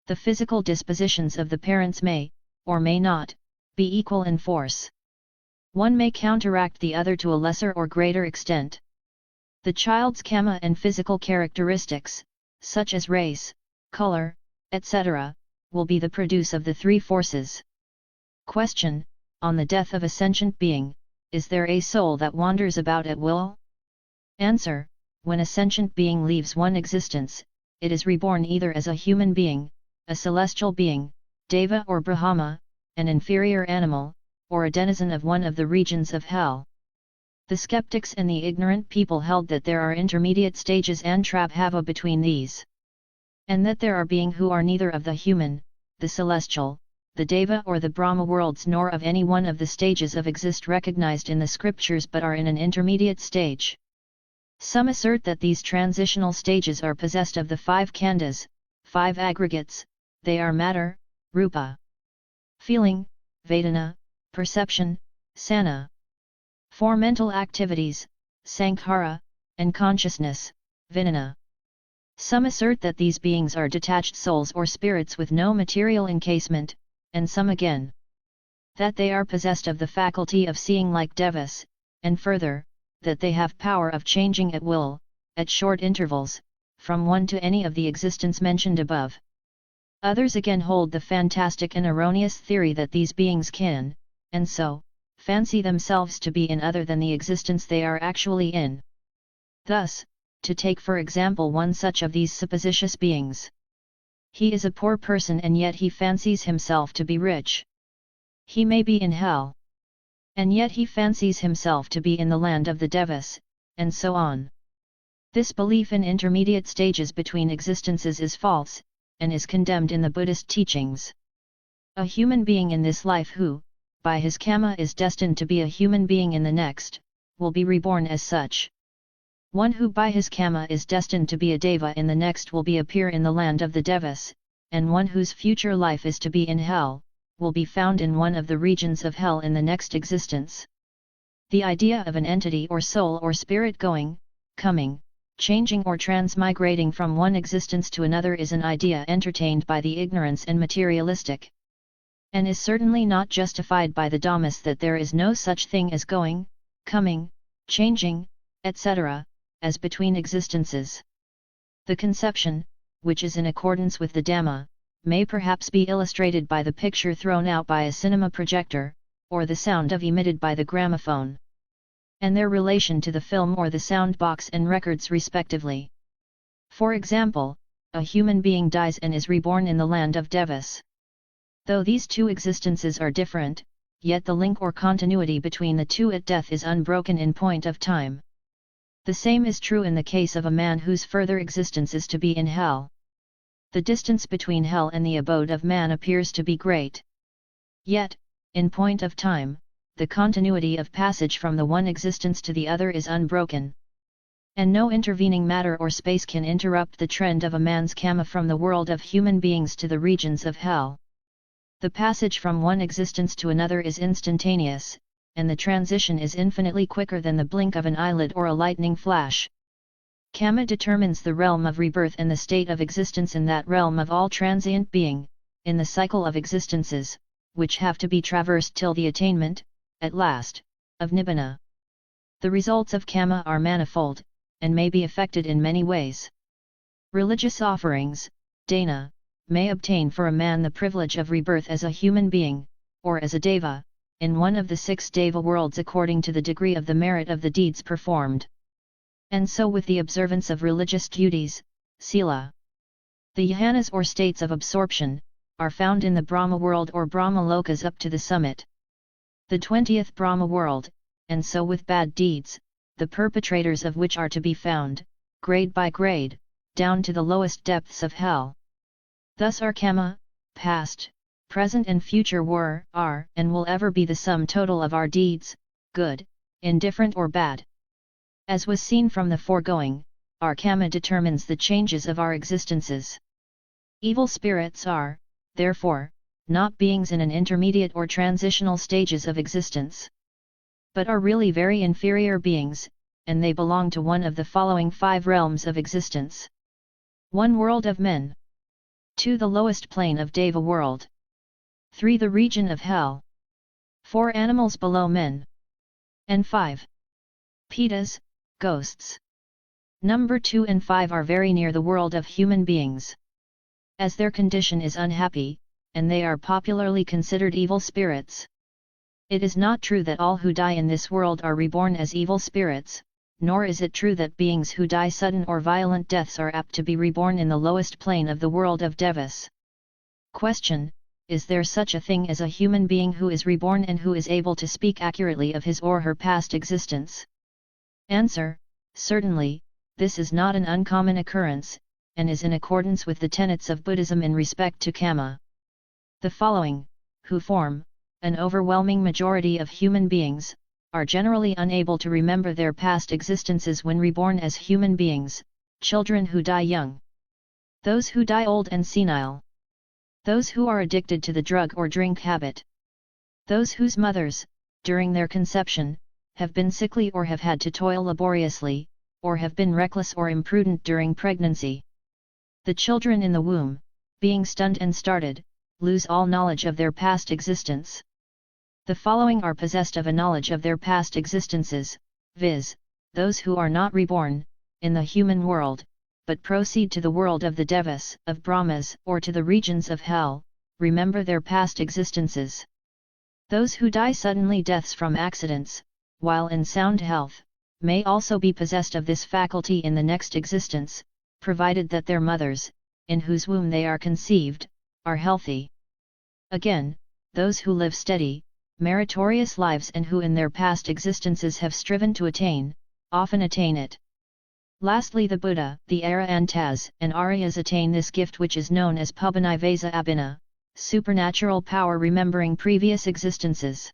The physical dispositions of the parents may, or may not, be equal in force. One may counteract the other to a lesser or greater extent. The child's kamma and physical characteristics, such as race, color, etc., will be the produce of the three forces. Question: on the death of a sentient being, is there a soul that wanders about at will? Answer: when a sentient being leaves one existence, it is reborn either as a human being, a celestial being, deva or brahma, an inferior animal, or a denizen of one of the regions of hell. The skeptics and the ignorant people held that there are intermediate stages antrabhava between these, and that there are beings who are neither of the human, the celestial, the deva or the Brahma worlds nor of any one of the stages of exist recognized in the scriptures but are in an intermediate stage. Some assert that these transitional stages are possessed of the 5 khandhas, 5 aggregates. They are matter, rupa, feeling, vedana, perception, sanna, 4 mental activities, sankhara, and consciousness, vijnana. Some assert that these beings are detached souls or spirits with no material encasement, and some again that they are possessed of the faculty of seeing like devas, and further, that they have power of changing at will, at short intervals, from one to any of the existence mentioned above. Others again hold the fantastic and erroneous theory that these beings can, and so, fancy themselves to be in other than the existence they are actually in. Thus, to take for example one such of these supposititious beings. He is a poor person and yet he fancies himself to be rich. He may be in hell, and yet he fancies himself to be in the land of the devas, and so on. This belief in intermediate stages between existences is false, and is condemned in the Buddhist teachings. A human being in this life who, by his kamma is destined to be a human being in the next, will be reborn as such. One who by his kamma is destined to be a deva in the next will appear in the land of the devas, and one whose future life is to be in hell, will be found in one of the regions of hell in the next existence. The idea of an entity or soul or spirit going, coming, changing or transmigrating from one existence to another is an idea entertained by the ignorance and materialistic, and is certainly not justified by the Dhammas that there is no such thing as going, coming, changing, etc., as between existences. The conception, which is in accordance with the Dhamma, may perhaps be illustrated by the picture thrown out by a cinema projector, or the sound emitted by the gramophone, and their relation to the film or the sound box and records respectively. For example, a human being dies and is reborn in the land of Devas. Though these two existences are different, yet the link or continuity between the two at death is unbroken in point of time. The same is true in the case of a man whose further existence is to be in hell. The distance between hell and the abode of man appears to be great. Yet, in point of time, the continuity of passage from the one existence to the other is unbroken. And no intervening matter or space can interrupt the trend of a man's Kamma from the world of human beings to the regions of hell. The passage from one existence to another is instantaneous, and the transition is infinitely quicker than the blink of an eyelid or a lightning flash. Kamma determines the realm of rebirth and the state of existence in that realm of all transient being, in the cycle of existences, which have to be traversed till the attainment, at last, of Nibbana. The results of Kamma are manifold, and may be effected in many ways. Religious offerings, dana, may obtain for a man the privilege of rebirth as a human being, or as a deva, in one of the 6 deva worlds according to the degree of the merit of the deeds performed. And so with the observance of religious duties, sila. The yahanas or states of absorption, are found in the Brahma world or Brahma lokas up to the summit. The 20th Brahma world, and so with bad deeds, the perpetrators of which are to be found, grade by grade, down to the lowest depths of hell. Thus our Kamma, past, present and future were, are, and will ever be the sum total of our deeds, good, indifferent or bad. As was seen from the foregoing, our Kamma determines the changes of our existences. Evil spirits are, therefore, not beings in an intermediate or transitional stages of existence, but are really very inferior beings, and they belong to one of the following 5 realms of existence. 1. World of men. 2. The lowest plane of Deva world. 3. The region of hell. 4. Animals below men. And 5. Pitas, ghosts. Number 2 and 5 are very near the world of human beings. As their condition is unhappy, and they are popularly considered evil spirits. It is not true that all who die in this world are reborn as evil spirits, nor is it true that beings who die sudden or violent deaths are apt to be reborn in the lowest plane of the world of Devas. Question: is there such a thing as a human being who is reborn and who is able to speak accurately of his or her past existence? Answer: certainly, this is not an uncommon occurrence, and is in accordance with the tenets of Buddhism in respect to Kamma. The following, who form an overwhelming majority of human beings, are generally unable to remember their past existences when reborn as human beings: children who die young, those who die old and senile, those who are addicted to the drug or drink habit, those whose mothers, during their conception, have been sickly or have had to toil laboriously, or have been reckless or imprudent during pregnancy. The children in the womb, being stunned and started, lose all knowledge of their past existence. The following are possessed of a knowledge of their past existences, viz., those who are not reborn in the human world, but proceed to the world of the Devas, of Brahmas, or to the regions of hell, remember their past existences. Those who die suddenly deaths from accidents, while in sound health, may also be possessed of this faculty in the next existence, provided that their mothers, in whose womb they are conceived, are healthy. Again, those who live steady, meritorious lives and who in their past existences have striven to attain, often attain it. Lastly, the Buddha, the Arahantas and Aryas attain this gift which is known as Pubbanivasa Abhina, supernatural power remembering previous existences.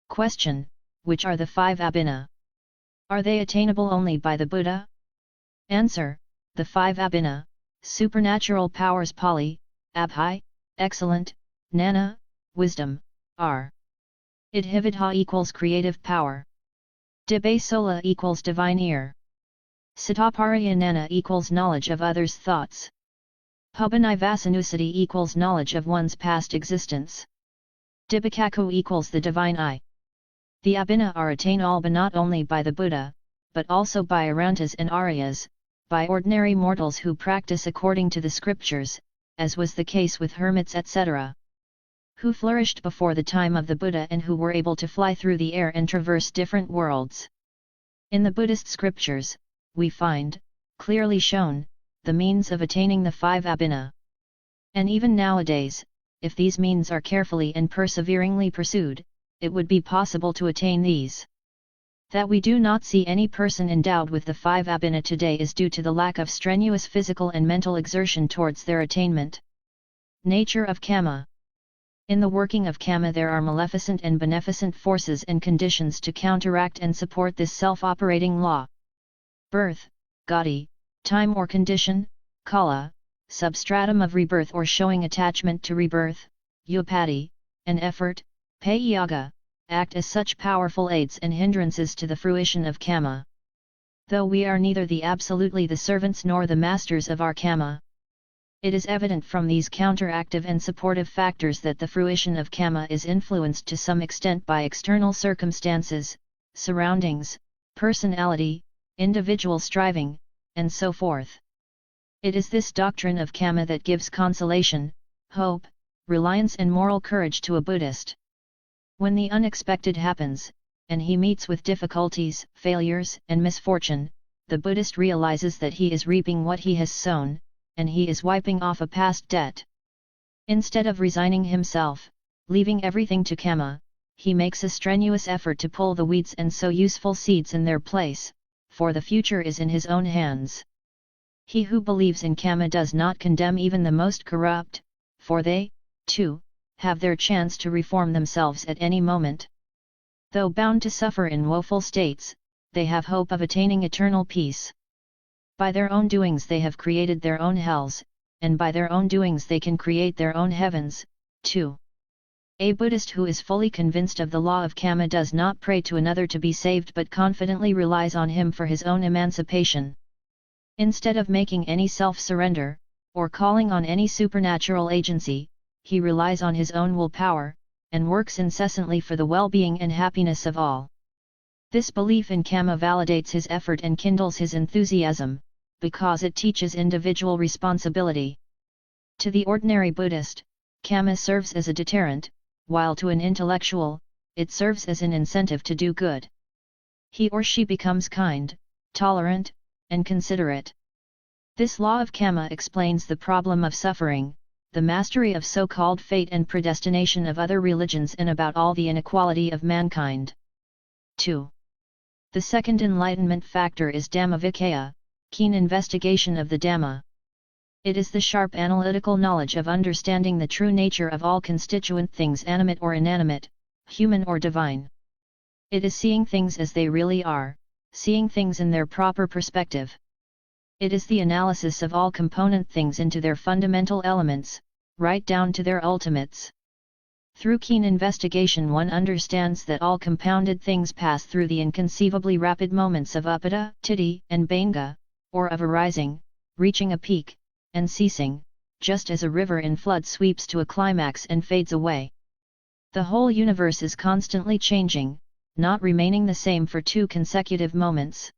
Question: which are the 5 Abhina? Are they attainable only by the Buddha? Answer: the 5 Abhina, supernatural powers Pali, Abhai, excellent, Nana, wisdom, are. Idhividha equals creative power. Dibbasola equals divine ear. Sitaparyanana equals knowledge of others' thoughts. Pubbanivasanusati equals knowledge of one's past existence. Dibbakaku equals the divine eye. The Abhina are attainable not only by the Buddha, but also by Arantas and Aryas, by ordinary mortals who practice according to the scriptures, as was the case with hermits etc., who flourished before the time of the Buddha and who were able to fly through the air and traverse different worlds. In the Buddhist scriptures, we find, clearly shown, the means of attaining the 5 abhina. And even nowadays, if these means are carefully and perseveringly pursued, it would be possible to attain these. That we do not see any person endowed with the 5 abhina today is due to the lack of strenuous physical and mental exertion towards their attainment. Nature of Kamma. In the working of Kamma there are maleficent and beneficent forces and conditions to counteract and support this self-operating law. Birth, gati, time or condition, kala, substratum of rebirth or showing attachment to rebirth, upati, and effort, payaga, act as such powerful aids and hindrances to the fruition of Kamma. Though we are neither absolutely the servants nor the masters of our Kamma, it is evident from these counteractive and supportive factors that the fruition of Kamma is influenced to some extent by external circumstances, surroundings, personality, individual striving, and so forth. It is this doctrine of Kamma that gives consolation, hope, reliance and moral courage to a Buddhist. When the unexpected happens, and he meets with difficulties, failures, and misfortune, the Buddhist realizes that he is reaping what he has sown, and he is wiping off a past debt. Instead of resigning himself, leaving everything to Kamma, he makes a strenuous effort to pull the weeds and sow useful seeds in their place, for the future is in his own hands. He who believes in Kamma does not condemn even the most corrupt, for they, too, have their chance to reform themselves at any moment. Though bound to suffer in woeful states, they have hope of attaining eternal peace. By their own doings they have created their own hells, and by their own doings they can create their own heavens, too. A Buddhist who is fully convinced of the law of Kamma does not pray to another to be saved but confidently relies on him for his own emancipation. Instead of making any self-surrender, or calling on any supernatural agency, he relies on his own willpower, and works incessantly for the well-being and happiness of all. This belief in Kamma validates his effort and kindles his enthusiasm, because it teaches individual responsibility. To the ordinary Buddhist, Kamma serves as a deterrent, while to an intellectual, it serves as an incentive to do good. He or she becomes kind, tolerant, and considerate. This law of Kamma explains the problem of suffering, the mastery of so-called fate and predestination of other religions and about all the inequality of mankind. 2. The second enlightenment factor is Dhammavikaya, keen investigation of the Dhamma. It is the sharp analytical knowledge of understanding the true nature of all constituent things animate or inanimate, human or divine. It is seeing things as they really are, seeing things in their proper perspective. It is the analysis of all component things into their fundamental elements, right down to their ultimates. Through keen investigation one understands that all compounded things pass through the inconceivably rapid moments of upada, titi, and banga, or of arising, reaching a peak, and ceasing, just as a river in flood sweeps to a climax and fades away. The whole universe is constantly changing, not remaining the same for 2 consecutive moments.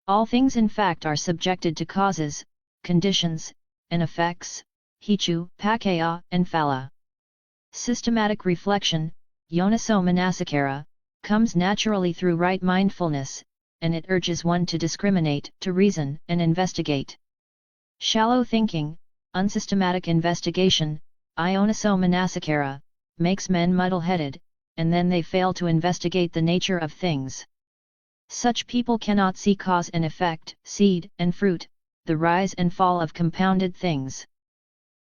All things in fact are subjected to causes, conditions, and effects, hichu, pakaya, and phala. Systematic reflection, yoniso manasikara, comes naturally through right mindfulness, and it urges one to discriminate, to reason and investigate. Shallow thinking, unsystematic investigation, ioniso manasikara, makes men muddle-headed, and then they fail to investigate the nature of things. Such people cannot see cause and effect, seed and fruit, the rise and fall of compounded things.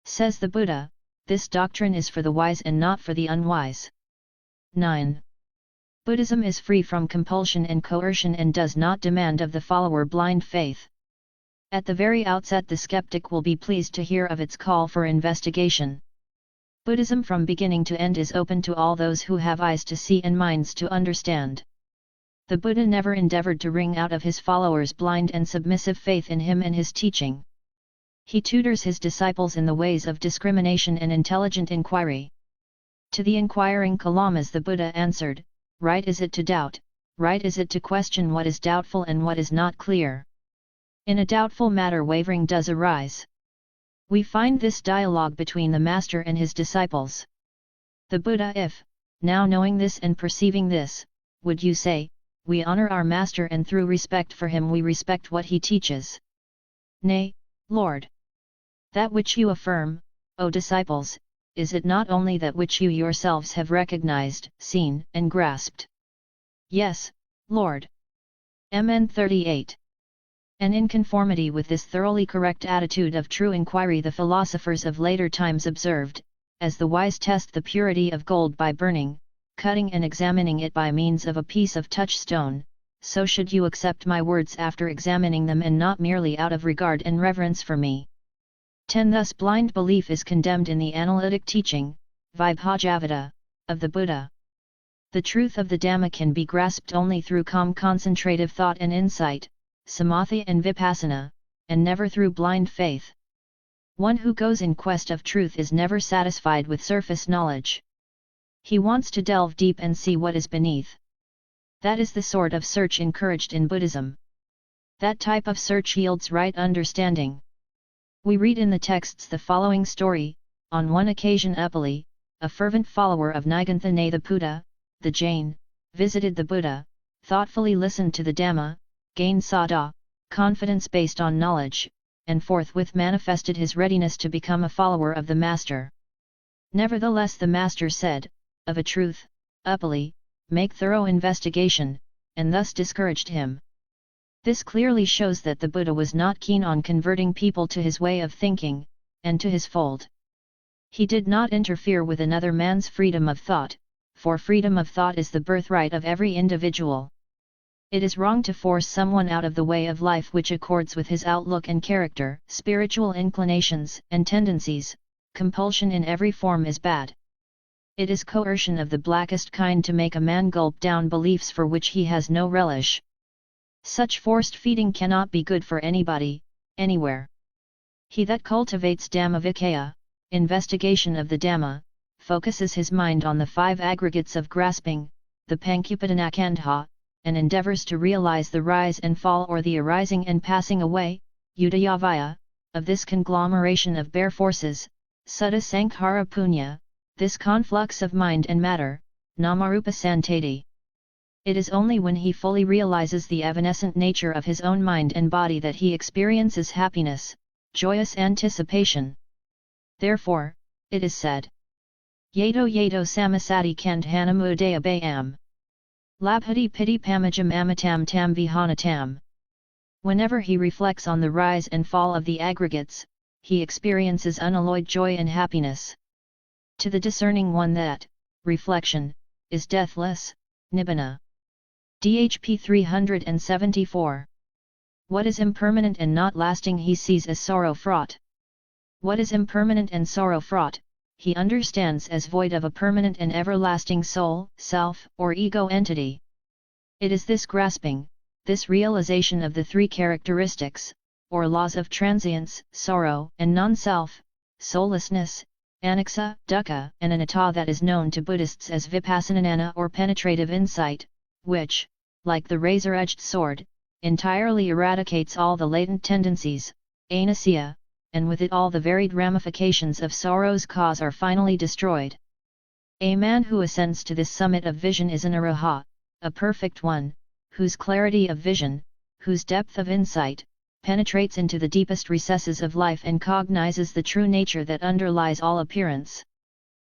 Says the Buddha, this doctrine is for the wise and not for the unwise. 9. Buddhism is free from compulsion and coercion and does not demand of the follower blind faith. At the very outset the skeptic will be pleased to hear of its call for investigation. Buddhism from beginning to end is open to all those who have eyes to see and minds to understand. The Buddha never endeavored to wring out of his followers blind and submissive faith in him and his teaching. He tutors his disciples in the ways of discrimination and intelligent inquiry. To the inquiring Kalamas the Buddha answered, right is it to doubt, right is it to question what is doubtful and what is not clear. In a doubtful matter wavering does arise. We find this dialogue between the master and his disciples. The Buddha, if, now knowing this and perceiving this, would you say, we honor our master and through respect for him we respect what he teaches. Nay, Lord. That which you affirm, O disciples, is it not only that which you yourselves have recognized, seen, and grasped? Yes, Lord. Mn 38. And in conformity with this thoroughly correct attitude of true inquiry the philosophers of later times observed, as the wise test the purity of gold by burning, cutting and examining it by means of a piece of touchstone, so should you accept my words after examining them and not merely out of regard and reverence for me. 10. Thus blind belief is condemned in the analytic teaching, Vibhajavada, of the Buddha. The truth of the Dhamma can be grasped only through calm concentrative thought and insight, samadhi and vipassana, and never through blind faith. One who goes in quest of truth is never satisfied with surface knowledge. He wants to delve deep and see what is beneath. That is the sort of search encouraged in Buddhism. That type of search yields right understanding. We read in the texts the following story. On one occasion Upali, a fervent follower of Niganthanatha Buddha, the Jain, visited the Buddha, thoughtfully listened to the Dhamma, gained sada, confidence based on knowledge, and forthwith manifested his readiness to become a follower of the Master. Nevertheless the Master said, of a truth, Upali, make thorough investigation, and thus discouraged him. This clearly shows that the Buddha was not keen on converting people to his way of thinking, and to his fold. He did not interfere with another man's freedom of thought, for freedom of thought is the birthright of every individual. It is wrong to force someone out of the way of life which accords with his outlook and character, spiritual inclinations and tendencies. Compulsion in every form is bad. It is coercion of the blackest kind to make a man gulp down beliefs for which he has no relish. Such forced feeding cannot be good for anybody, anywhere. He that cultivates Dhammavikaya, investigation of the Dhamma, focuses his mind on the 5 aggregates of grasping, the Pancupadanakandha, and endeavors to realize the rise and fall or the arising and passing away, Udayavaya, of this conglomeration of bare forces, Sutta Sankhara Punya, this conflux of mind and matter, Namarupa Santati. It is only when he fully realizes the evanescent nature of his own mind and body that he experiences happiness, joyous anticipation. Therefore, it is said, Yato yato samasati kandhanam udaya bayam. Labhati piti pamajam amatam tam vihanatam. Whenever he reflects on the rise and fall of the aggregates, he experiences unalloyed joy and happiness. To the discerning one that, reflection, is deathless, nibbana. DHP 374. What is impermanent and not lasting he sees as sorrow-fraught. What is impermanent and sorrow-fraught, he understands as void of a permanent and everlasting soul, self, or ego entity. It is this grasping, this realization of the 3 characteristics, or laws of transience, sorrow and non-self, soullessness, anicca, dukkha and anatta that is known to Buddhists as vipassanana or penetrative insight, which, like the razor-edged sword, entirely eradicates all the latent tendencies, anicca, and with it all the varied ramifications of sorrow's cause are finally destroyed. A man who ascends to this summit of vision is an arahat, a perfect one, whose clarity of vision, whose depth of insight, penetrates into the deepest recesses of life and cognizes the true nature that underlies all appearance.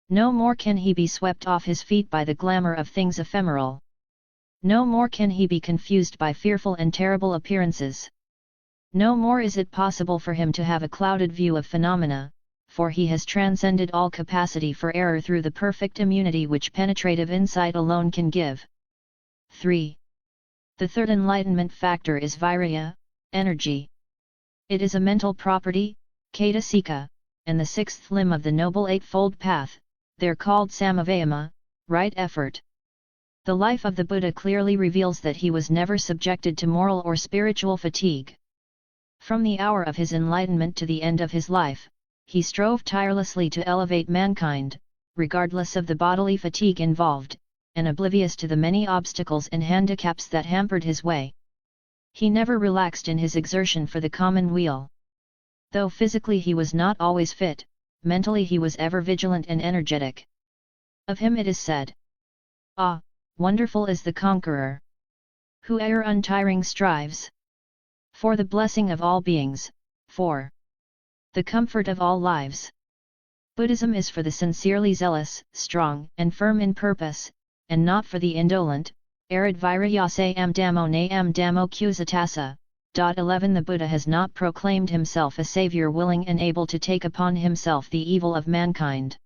No more can he be swept off his feet by the glamour of things ephemeral. No more can he be confused by fearful and terrible appearances. No more is it possible for him to have a clouded view of phenomena, for he has transcended all capacity for error through the perfect immunity which penetrative insight alone can give. 3. The third enlightenment factor is virya, energy. It is a mental property, cetasika, and the 6th limb of the Noble Eightfold Path, they're called samavayama, right effort. The life of the Buddha clearly reveals that he was never subjected to moral or spiritual fatigue. From the hour of his enlightenment to the end of his life, he strove tirelessly to elevate mankind, regardless of the bodily fatigue involved, and oblivious to the many obstacles and handicaps that hampered his way. He never relaxed in his exertion for the common weal. Though physically he was not always fit, mentally he was ever vigilant and energetic. Of him it is said, "Ah, wonderful is the conqueror, who e'er untiring strives for the blessing of all beings, for the comfort of all lives." Buddhism is for the sincerely zealous, strong, and firm in purpose, and not for the indolent, arid virayase amdamo na amdamo kusatasa. 11 The Buddha has not proclaimed himself a savior willing and able to take upon himself the evil of mankind.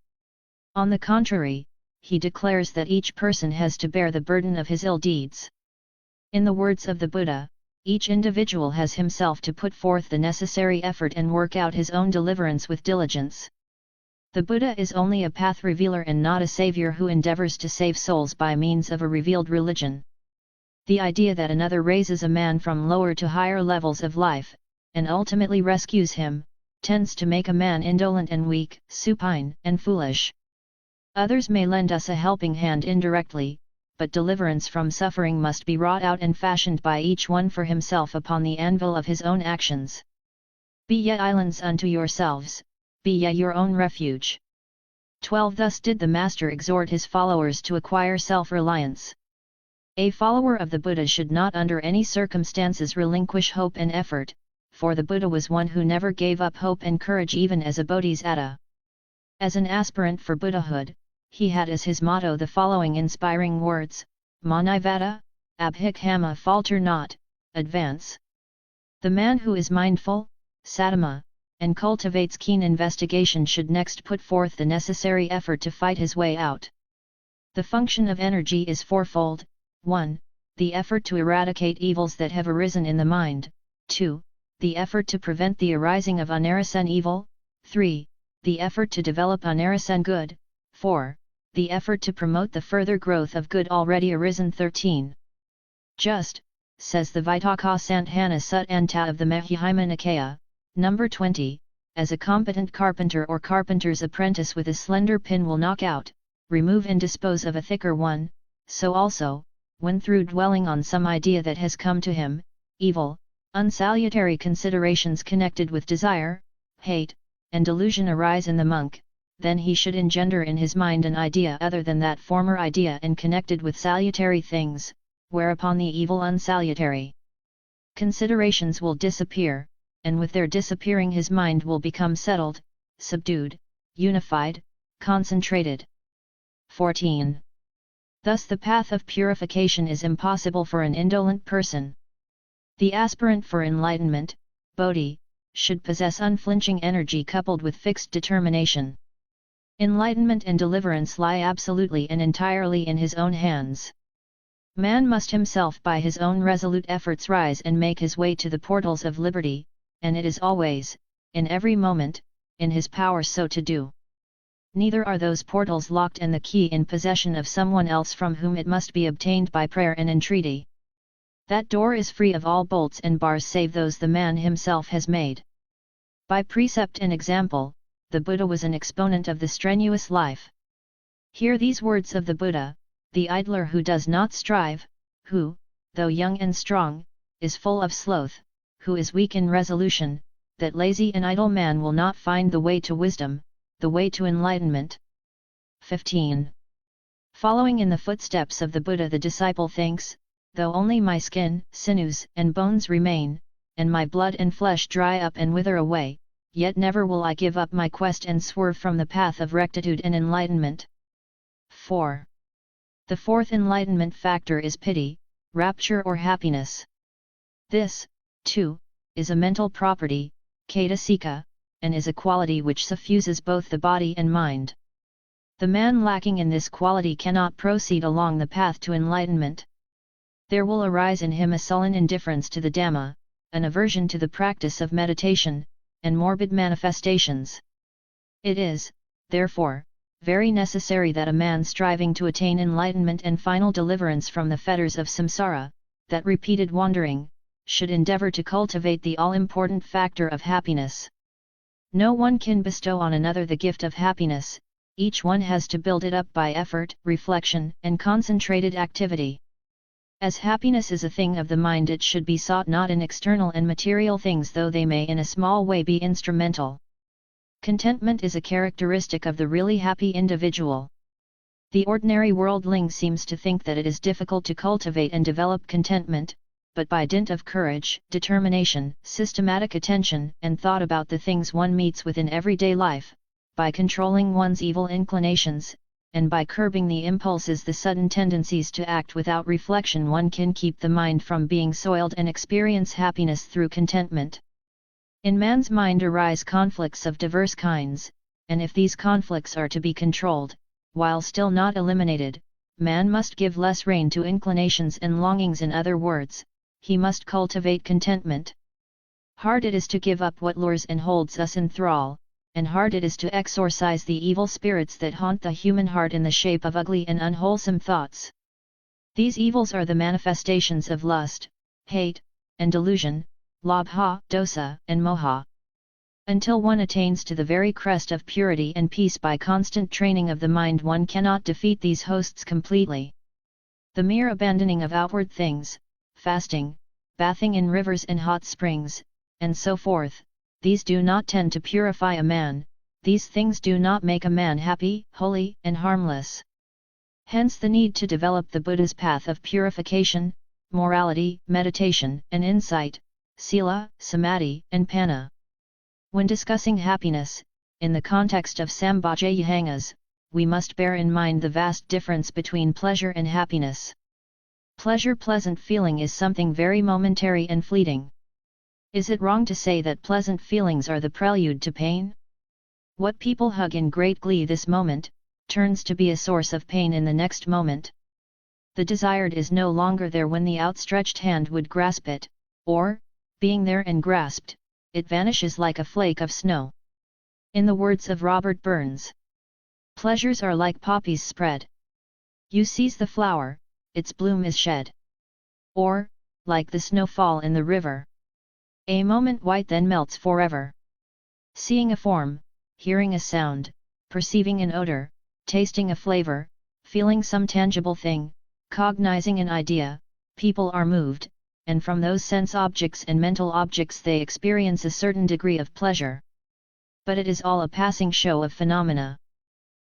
On the contrary, he declares that each person has to bear the burden of his ill deeds. In the words of the Buddha, each individual has himself to put forth the necessary effort and work out his own deliverance with diligence. The Buddha is only a path revealer and not a savior who endeavors to save souls by means of a revealed religion. The idea that another raises a man from lower to higher levels of life, and ultimately rescues him, tends to make a man indolent and weak, supine and foolish. Others may lend us a helping hand indirectly, but deliverance from suffering must be wrought out and fashioned by each one for himself upon the anvil of his own actions. Be ye islands unto yourselves, be ye your own refuge. 12 Thus did the Master exhort his followers to acquire self-reliance. A follower of the Buddha should not under any circumstances relinquish hope and effort, for the Buddha was one who never gave up hope and courage even as a bodhisattva. As an aspirant for Buddhahood, he had as his motto the following inspiring words: Manivada, abhikamma, falter not, advance. The man who is mindful, saddhamma, and cultivates keen investigation should next put forth the necessary effort to fight his way out. The function of energy is fourfold: 1. The effort to eradicate evils that have arisen in the mind, 2. The effort to prevent the arising of unarisen evil, 3. The effort to develop unarisen good, 4. The effort to promote the further growth of good already arisen. 13. Just, says the Vitakka-santhana Sutta of the Majjhima Nikaya, number 20, as a competent carpenter or carpenter's apprentice with a slender pin will knock out, remove and dispose of a thicker one, so also, when through dwelling on some idea that has come to him, evil, unsalutary considerations connected with desire, hate, and delusion arise in the monk, then he should engender in his mind an idea other than that former idea and connected with salutary things, whereupon the evil unsalutary considerations will disappear, and with their disappearing his mind will become settled, subdued, unified, concentrated. 14. Thus the path of purification is impossible for an indolent person. The aspirant for enlightenment, bodhi, should possess unflinching energy coupled with fixed determination. Enlightenment and deliverance lie absolutely and entirely in his own hands. Man must himself by his own resolute efforts rise and make his way to the portals of liberty, and it is always, in every moment, in his power so to do. Neither are those portals locked and the key in possession of someone else from whom it must be obtained by prayer and entreaty. That door is free of all bolts and bars save those the man himself has made. By precept and example, the Buddha was an exponent of the strenuous life. Hear these words of the Buddha: the idler who does not strive, who, though young and strong, is full of sloth, who is weak in resolution, that lazy and idle man will not find the way to wisdom, the way to enlightenment. 15. Following in the footsteps of the Buddha, the disciple thinks, though only my skin, sinews, and bones remain, and my blood and flesh dry up and wither away, yet never will I give up my quest and swerve from the path of rectitude and enlightenment. 4. The fourth enlightenment factor is piti, rapture or happiness. This, too, is a mental property, cetasika, and is a quality which suffuses both the body and mind. The man lacking in this quality cannot proceed along the path to enlightenment. There will arise in him a sullen indifference to the Dhamma, an aversion to the practice of meditation, and morbid manifestations. It is, therefore, very necessary that a man striving to attain enlightenment and final deliverance from the fetters of samsara, that repeated wandering, should endeavor to cultivate the all-important factor of happiness. No one can bestow on another the gift of happiness, each one has to build it up by effort, reflection, and concentrated activity. As happiness is a thing of the mind, it should be sought not in external and material things, though they may in a small way be instrumental. Contentment is a characteristic of the really happy individual. The ordinary worldling seems to think that it is difficult to cultivate and develop contentment, but by dint of courage, determination, systematic attention, and thought about the things one meets with in everyday life, by controlling one's evil inclinations, and by curbing the impulses, the sudden tendencies to act without reflection, one can keep the mind from being soiled and experience happiness through contentment. In man's mind arise conflicts of diverse kinds, and if these conflicts are to be controlled, while still not eliminated, man must give less rein to inclinations and longings. In other words, he must cultivate contentment. Hard it is to give up what lures and holds us in thrall, and hard it is to exorcise the evil spirits that haunt the human heart in the shape of ugly and unwholesome thoughts. These evils are the manifestations of lust, hate, and delusion, labha, dosa, and moha. Until one attains to the very crest of purity and peace by constant training of the mind, one cannot defeat these hosts completely. The mere abandoning of outward things, fasting, bathing in rivers and hot springs, and so forth, these do not tend to purify a man, these things do not make a man happy, holy, and harmless. Hence the need to develop the Buddha's path of purification, morality, meditation, and insight, sila, samadhi, and panna. When discussing happiness, in the context of Sambhajayahangas, we must bear in mind the vast difference between pleasure and happiness. Pleasure, pleasant feeling, is something very momentary and fleeting. Is it wrong to say that pleasant feelings are the prelude to pain? What people hug in great glee this moment, turns to be a source of pain in the next moment. The desired is no longer there when the outstretched hand would grasp it, or, being there and grasped, it vanishes like a flake of snow. In the words of Robert Burns, pleasures are like poppies spread. You seize the flower, its bloom is shed. Or, like the snowfall in the river. A moment white then melts forever. Seeing a form, hearing a sound, perceiving an odor, tasting a flavor, feeling some tangible thing, cognizing an idea, people are moved, and from those sense objects and mental objects they experience a certain degree of pleasure. But it is all a passing show of phenomena.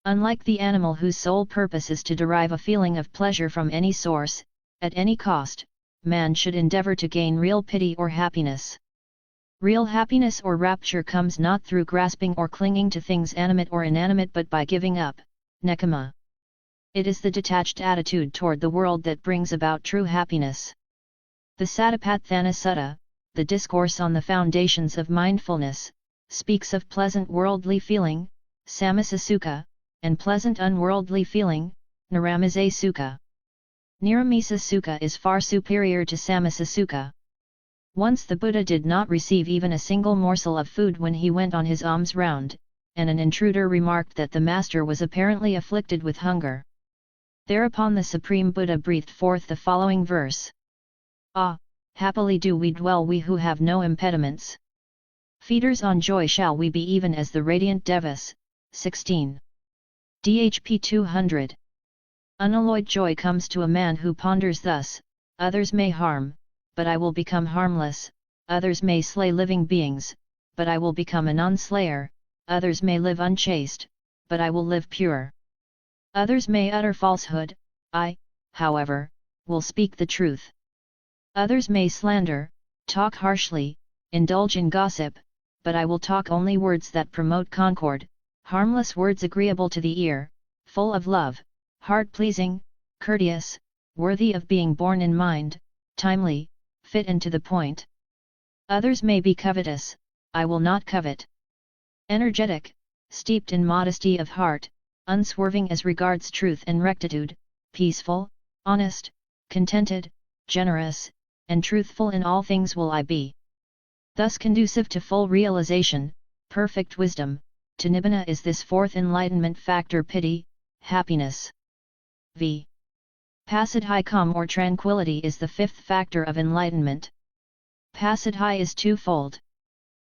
Unlike the animal whose sole purpose is to derive a feeling of pleasure from any source, at any cost, man should endeavor to gain real pity or happiness. Real happiness or rapture comes not through grasping or clinging to things animate or inanimate, but by giving up, nekama. It is the detached attitude toward the world that brings about true happiness. The Satipatthana Sutta, the discourse on the foundations of mindfulness, speaks of pleasant worldly feeling, samasa sukha, and pleasant unworldly feeling, niramasa sukha. Niramasa sukha is far superior to samasa sukha. Once the Buddha did not receive even a single morsel of food when he went on his alms round, and an intruder remarked that the master was apparently afflicted with hunger. Thereupon the Supreme Buddha breathed forth the following verse. Ah, happily do we dwell, we who have no impediments. Feeders on joy shall we be, even as the radiant devas. 16. DHP 200. Unalloyed joy comes to a man who ponders thus: others may harm, but I will become harmless, others may slay living beings, but I will become a non-slayer, others may live unchaste, but I will live pure. Others may utter falsehood, I, however, will speak the truth. Others may slander, talk harshly, indulge in gossip, but I will talk only words that promote concord, harmless words agreeable to the ear, full of love, heart-pleasing, courteous, worthy of being borne in mind, timely, fit and to the point. Others may be covetous, I will not covet. Energetic, steeped in modesty of heart, unswerving as regards truth and rectitude, peaceful, honest, contented, generous, and truthful in all things will I be. Thus conducive to full realization, perfect wisdom, to nibbana is this fourth enlightenment factor: pity, happiness. V. Pasadhi calm or tranquility is the fifth factor of enlightenment. Pasadhi is twofold.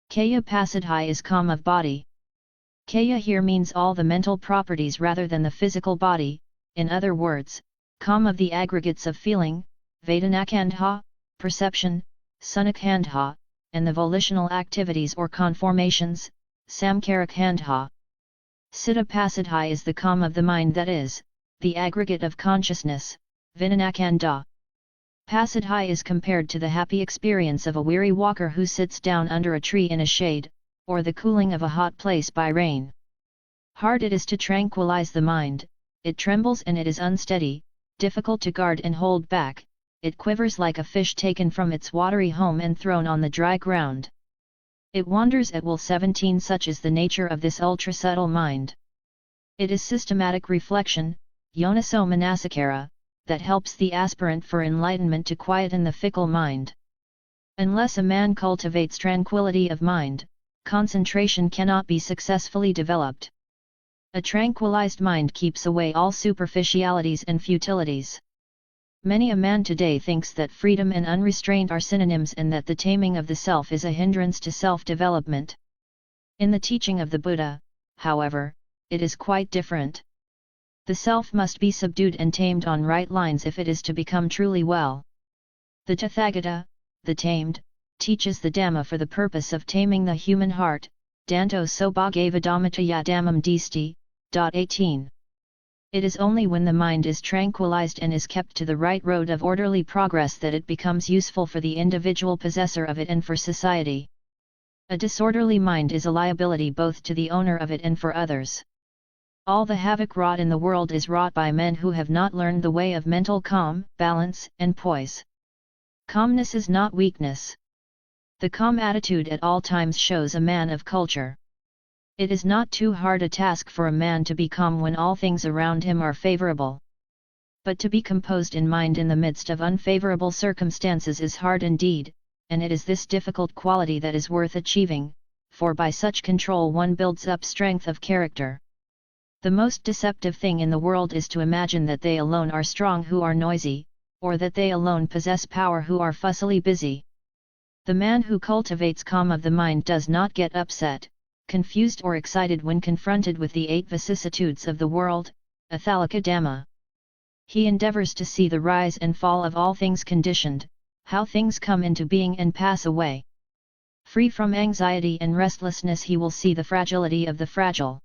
Kaya Pasadhi is calm of body. Kaya here means all the mental properties rather than the physical body, in other words, Kamma of the aggregates of feeling, Vedanakandha, perception, Sunikhandha, and the volitional activities or conformations, Samkarakhandha. Siddha Pasadhi is the Kamma of the mind, that is, the aggregate of consciousness, Vinanakanda. Pasadhi is compared to the happy experience of a weary walker who sits down under a tree in a shade, or the cooling of a hot place by rain. Hard it is to tranquilize the mind, it trembles and it is unsteady, difficult to guard and hold back, it quivers like a fish taken from its watery home and thrown on the dry ground. It wanders at will. 17 Such is the nature of this ultra-subtle mind. It is systematic reflection, Yoniso Manasikara, that helps the aspirant for enlightenment to quieten the fickle mind. Unless a man cultivates tranquility of mind, concentration cannot be successfully developed. A tranquilized mind keeps away all superficialities and futilities. Many a man today thinks that freedom and unrestraint are synonyms and that the taming of the self is a hindrance to self-development. In the teaching of the Buddha, however, it is quite different. The self must be subdued and tamed on right lines if it is to become truly well. The Tathagata, the tamed, teaches the Dhamma for the purpose of taming the human heart, Danto Sobhagava Dhammataya Dhammam Disti. 18. It is only when the mind is tranquilized and is kept to the right road of orderly progress that it becomes useful for the individual possessor of it and for society. A disorderly mind is a liability both to the owner of it and for others. All the havoc wrought in the world is wrought by men who have not learned the way of mental calm, balance, and poise. Calmness is not weakness. The calm attitude at all times shows a man of culture. It is not too hard a task for a man to be calm when all things around him are favorable. But to be composed in mind in the midst of unfavorable circumstances is hard indeed, and it is this difficult quality that is worth achieving, for by such control one builds up strength of character. The most deceptive thing in the world is to imagine that they alone are strong who are noisy, or that they alone possess power who are fussily busy. The man who cultivates calm of the mind does not get upset, confused or excited when confronted with the 8 vicissitudes of the world, Athalika Dhamma. He endeavors to see the rise and fall of all things conditioned, how things come into being and pass away. Free from anxiety and restlessness, he will see the fragility of the fragile.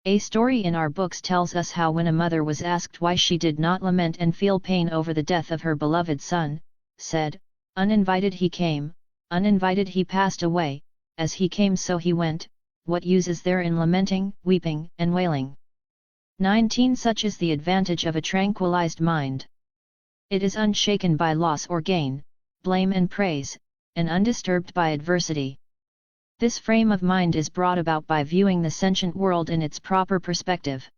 A story in our books tells us how when a mother was asked why she did not lament and feel pain over the death of her beloved son, said, "Uninvited he came, uninvited he passed away, as he came so he went, what use is there in lamenting, weeping, and wailing?" 19 Such is the advantage of a tranquilized mind. It is unshaken by loss or gain, blame and praise, and undisturbed by adversity. This frame of mind is brought about by viewing the sentient world in its proper perspective.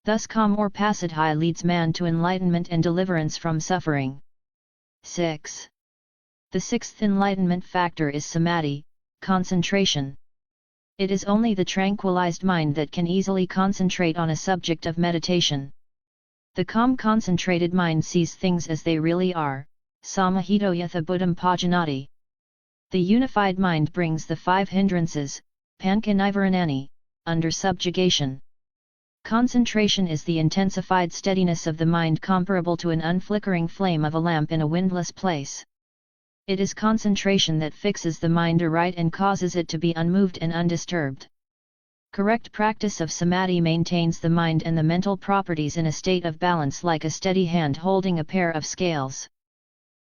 Thus calm or pasadhi leads man to enlightenment and deliverance from suffering. 6. The 6th enlightenment factor is samadhi, concentration. It is only the tranquilized mind that can easily concentrate on a subject of meditation. The calm concentrated mind sees things as they really are, samahito yatha buddham pajanati. The unified mind brings the 5 hindrances, panchanivaranani, under subjugation. Concentration is the intensified steadiness of the mind comparable to an unflickering flame of a lamp in a windless place. It is concentration that fixes the mind aright and causes it to be unmoved and undisturbed. Correct practice of samadhi maintains the mind and the mental properties in a state of balance like a steady hand holding a pair of scales.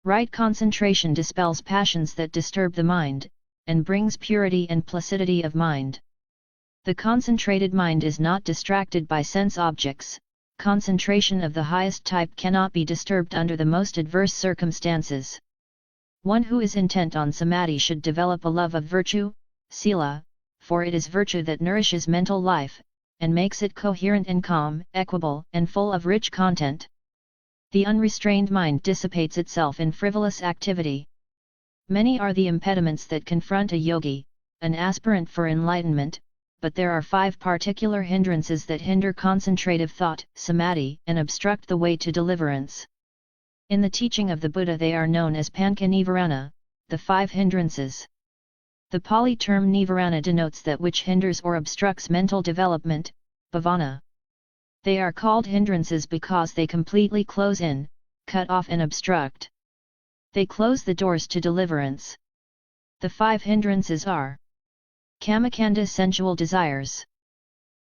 Right concentration dispels passions that disturb the mind, and brings purity and placidity of mind. The concentrated mind is not distracted by sense objects. Concentration of the highest type cannot be disturbed under the most adverse circumstances. One who is intent on samadhi should develop a love of virtue, sila, for it is virtue that nourishes mental life, and makes it coherent and calm, equable, and full of rich content. The unrestrained mind dissipates itself in frivolous activity. Many are the impediments that confront a yogi, an aspirant for enlightenment, but there are 5 particular hindrances that hinder concentrative thought, samadhi, and obstruct the way to deliverance. In the teaching of the Buddha they are known as panchanivarana, the 5 hindrances. The Pali term nivarana denotes that which hinders or obstructs mental development, bhavana. They are called hindrances because they completely close in, cut off and obstruct. They close the doors to deliverance. The 5 hindrances are: Kammakanda, sensual desires;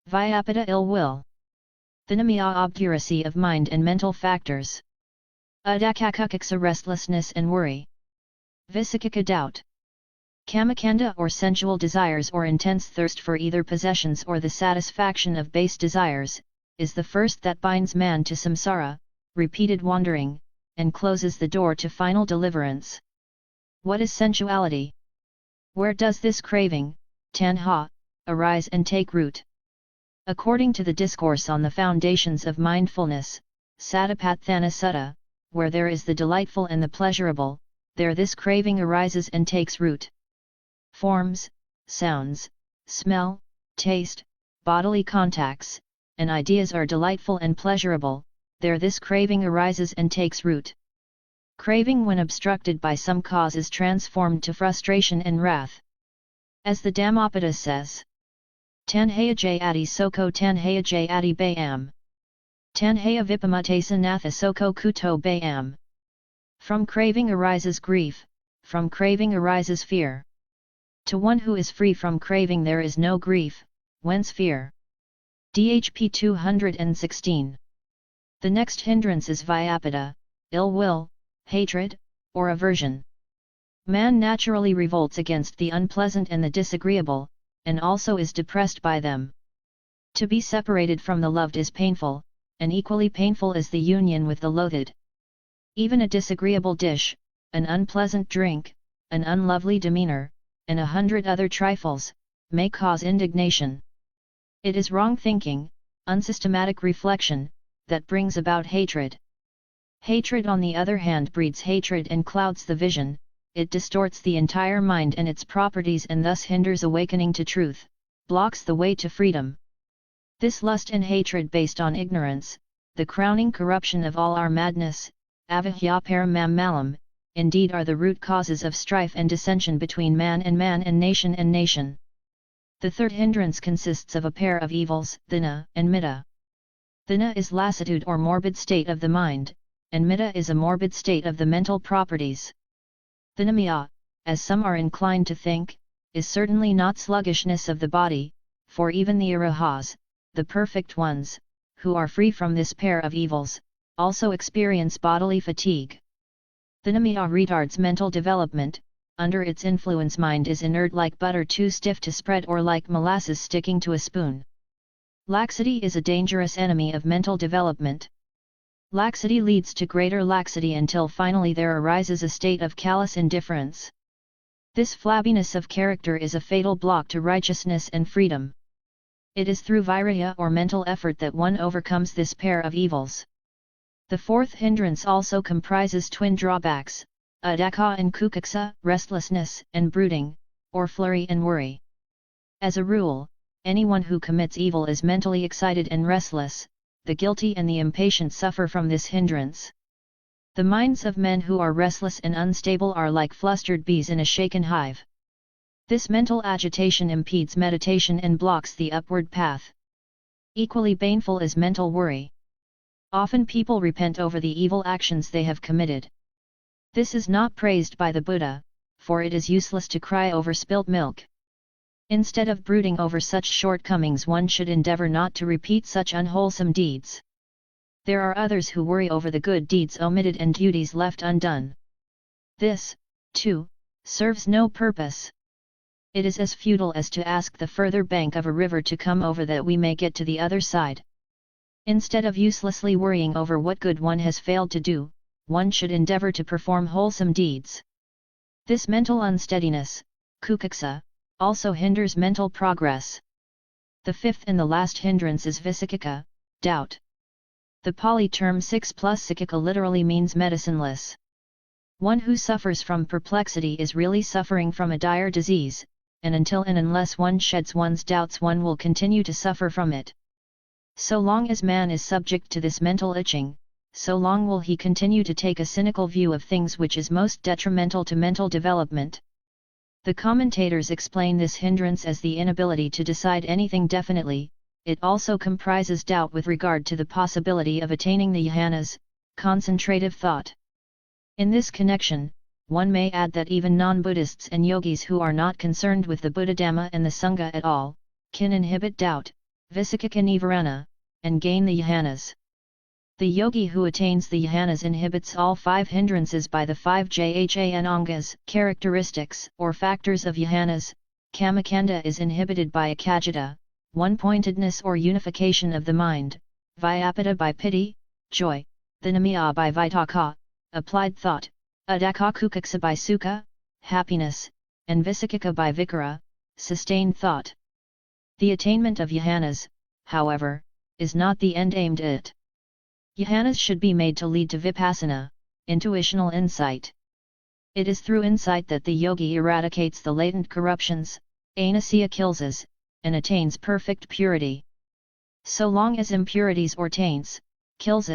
Vyapada, ill will; Vinamya, obduracy of mind and mental factors; Udakakukaksa, restlessness and worry; Visikika, doubt. Kammakanda, or sensual desires or intense thirst for either possessions or the satisfaction of base desires, is the first that binds man to samsara, repeated wandering, and closes the door to final deliverance. What is sensuality? Where does this craving, tanha, arise and take root? According to the Discourse on the Foundations of Mindfulness, Satipatthana Sutta, where there is the delightful and the pleasurable, there this craving arises and takes root. Forms, sounds, smell, taste, bodily contacts, and ideas are delightful and pleasurable, there this craving arises and takes root. Craving, when obstructed by some cause, is transformed to frustration and wrath. As the Dhammapada says, Tanhaya jayati soko tanhaya jayati bayam. Tanhaya vipamutesa natha soko kuto bayam. From craving arises grief, from craving arises fear. To one who is free from craving there is no grief, whence fear. DHP 216. The next hindrance is vyapada, ill will, hatred, or aversion. Man naturally revolts against the unpleasant and the disagreeable, and also is depressed by them. To be separated from the loved is painful, and equally painful is the union with the loathed. Even a disagreeable dish, an unpleasant drink, an unlovely demeanor, and 100 other trifles, may cause indignation. It is wrong thinking, unsystematic reflection, that brings about hatred. Hatred, on the other hand, breeds hatred and clouds the vision, it distorts the entire mind and its properties and thus hinders awakening to truth, blocks the way to freedom. This lust and hatred based on ignorance, the crowning corruption of all our madness, avijja paramam malam, indeed are the root causes of strife and dissension between man and nation and nation. The third hindrance consists of a pair of evils, dina and mitta. Dina is lassitude or morbid state of the mind, and mitta is a morbid state of the mental properties. Vinamya, as some are inclined to think, is certainly not sluggishness of the body, for even the arahas, the perfect ones, who are free from this pair of evils, also experience bodily fatigue. Vinamya retards mental development. Under its influence mind is inert like butter too stiff to spread or like molasses sticking to a spoon. Laxity is a dangerous enemy of mental development. Laxity leads to greater laxity until finally there arises a state of callous indifference. This flabbiness of character is a fatal block to righteousness and freedom. It is through virya or mental effort that one overcomes this pair of evils. The fourth hindrance also comprises twin drawbacks, udaka and kukaksa, restlessness and brooding, or flurry and worry. As a rule, anyone who commits evil is mentally excited and restless. The guilty and the impatient suffer from this hindrance. The minds of men who are restless and unstable are like flustered bees in a shaken hive. This mental agitation impedes meditation and blocks the upward path. Equally baneful is mental worry. Often people repent over the evil actions they have committed. This is not praised by the Buddha, for it is useless to cry over spilt milk. Instead of brooding over such shortcomings, one should endeavor not to repeat such unwholesome deeds. There are others who worry over the good deeds omitted and duties left undone. This, too, serves no purpose. It is as futile as to ask the further bank of a river to come over that we may get to the other side. Instead of uselessly worrying over what good one has failed to do, one should endeavor to perform wholesome deeds. This mental unsteadiness, kukaksa, also hinders mental progress. The fifth and the last hindrance is visikika, doubt. The Pali term 6 plus sikika literally means medicineless. One who suffers from perplexity is really suffering from a dire disease, and until and unless one sheds one's doubts one will continue to suffer from it. So long as man is subject to this mental itching, so long will he continue to take a cynical view of things, which is most detrimental to mental development. The commentators explain this hindrance as the inability to decide anything definitely. It also comprises doubt with regard to the possibility of attaining the jhanas, concentrative thought. In this connection, one may add that even non-Buddhists and yogis who are not concerned with the Buddha-Dhamma and the Sangha at all, can inhibit doubt, visikika nivarana, and gain the jhanas. The yogi who attains the jhanas inhibits all 5 hindrances by the 5 jhan angas, characteristics or factors of jhanas. Kammakanda is inhibited by akajita, one-pointedness or unification of the mind, vyapada by pity, joy, thinamiya by vitaka, applied thought, udakakukaksa by sukha, happiness, and visikika by vikara, sustained thought. The attainment of jhanas, however, is not the end aimed at. Jhanas should be made to lead to vipassana, intuitional insight. It is through insight that the yogi eradicates the latent corruptions, anasya kills us, and attains perfect purity. So long as impurities or taints, kills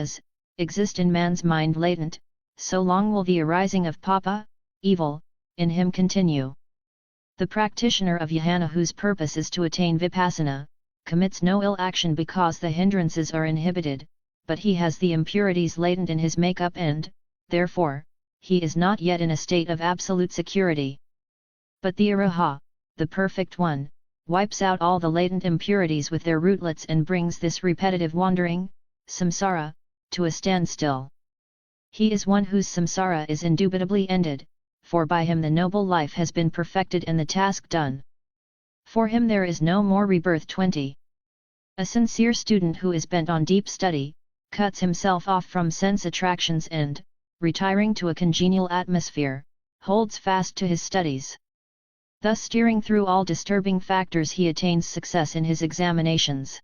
exist in man's mind latent, so long will the arising of papa, evil, in him continue. The practitioner of jhana whose purpose is to attain vipassana, commits no ill action because the hindrances are inhibited, but he has the impurities latent in his make-up and, therefore, he is not yet in a state of absolute security. But the Araha, the Perfect One, wipes out all the latent impurities with their rootlets and brings this repetitive wandering, samsara, to a standstill. He is one whose samsara is indubitably ended, for by him the noble life has been perfected and the task done. For him there is no more rebirth. 20. A sincere student who is bent on deep study, cuts himself off from sense attractions and, retiring to a congenial atmosphere, holds fast to his studies. Thus steering through all disturbing factors he attains success in his examinations.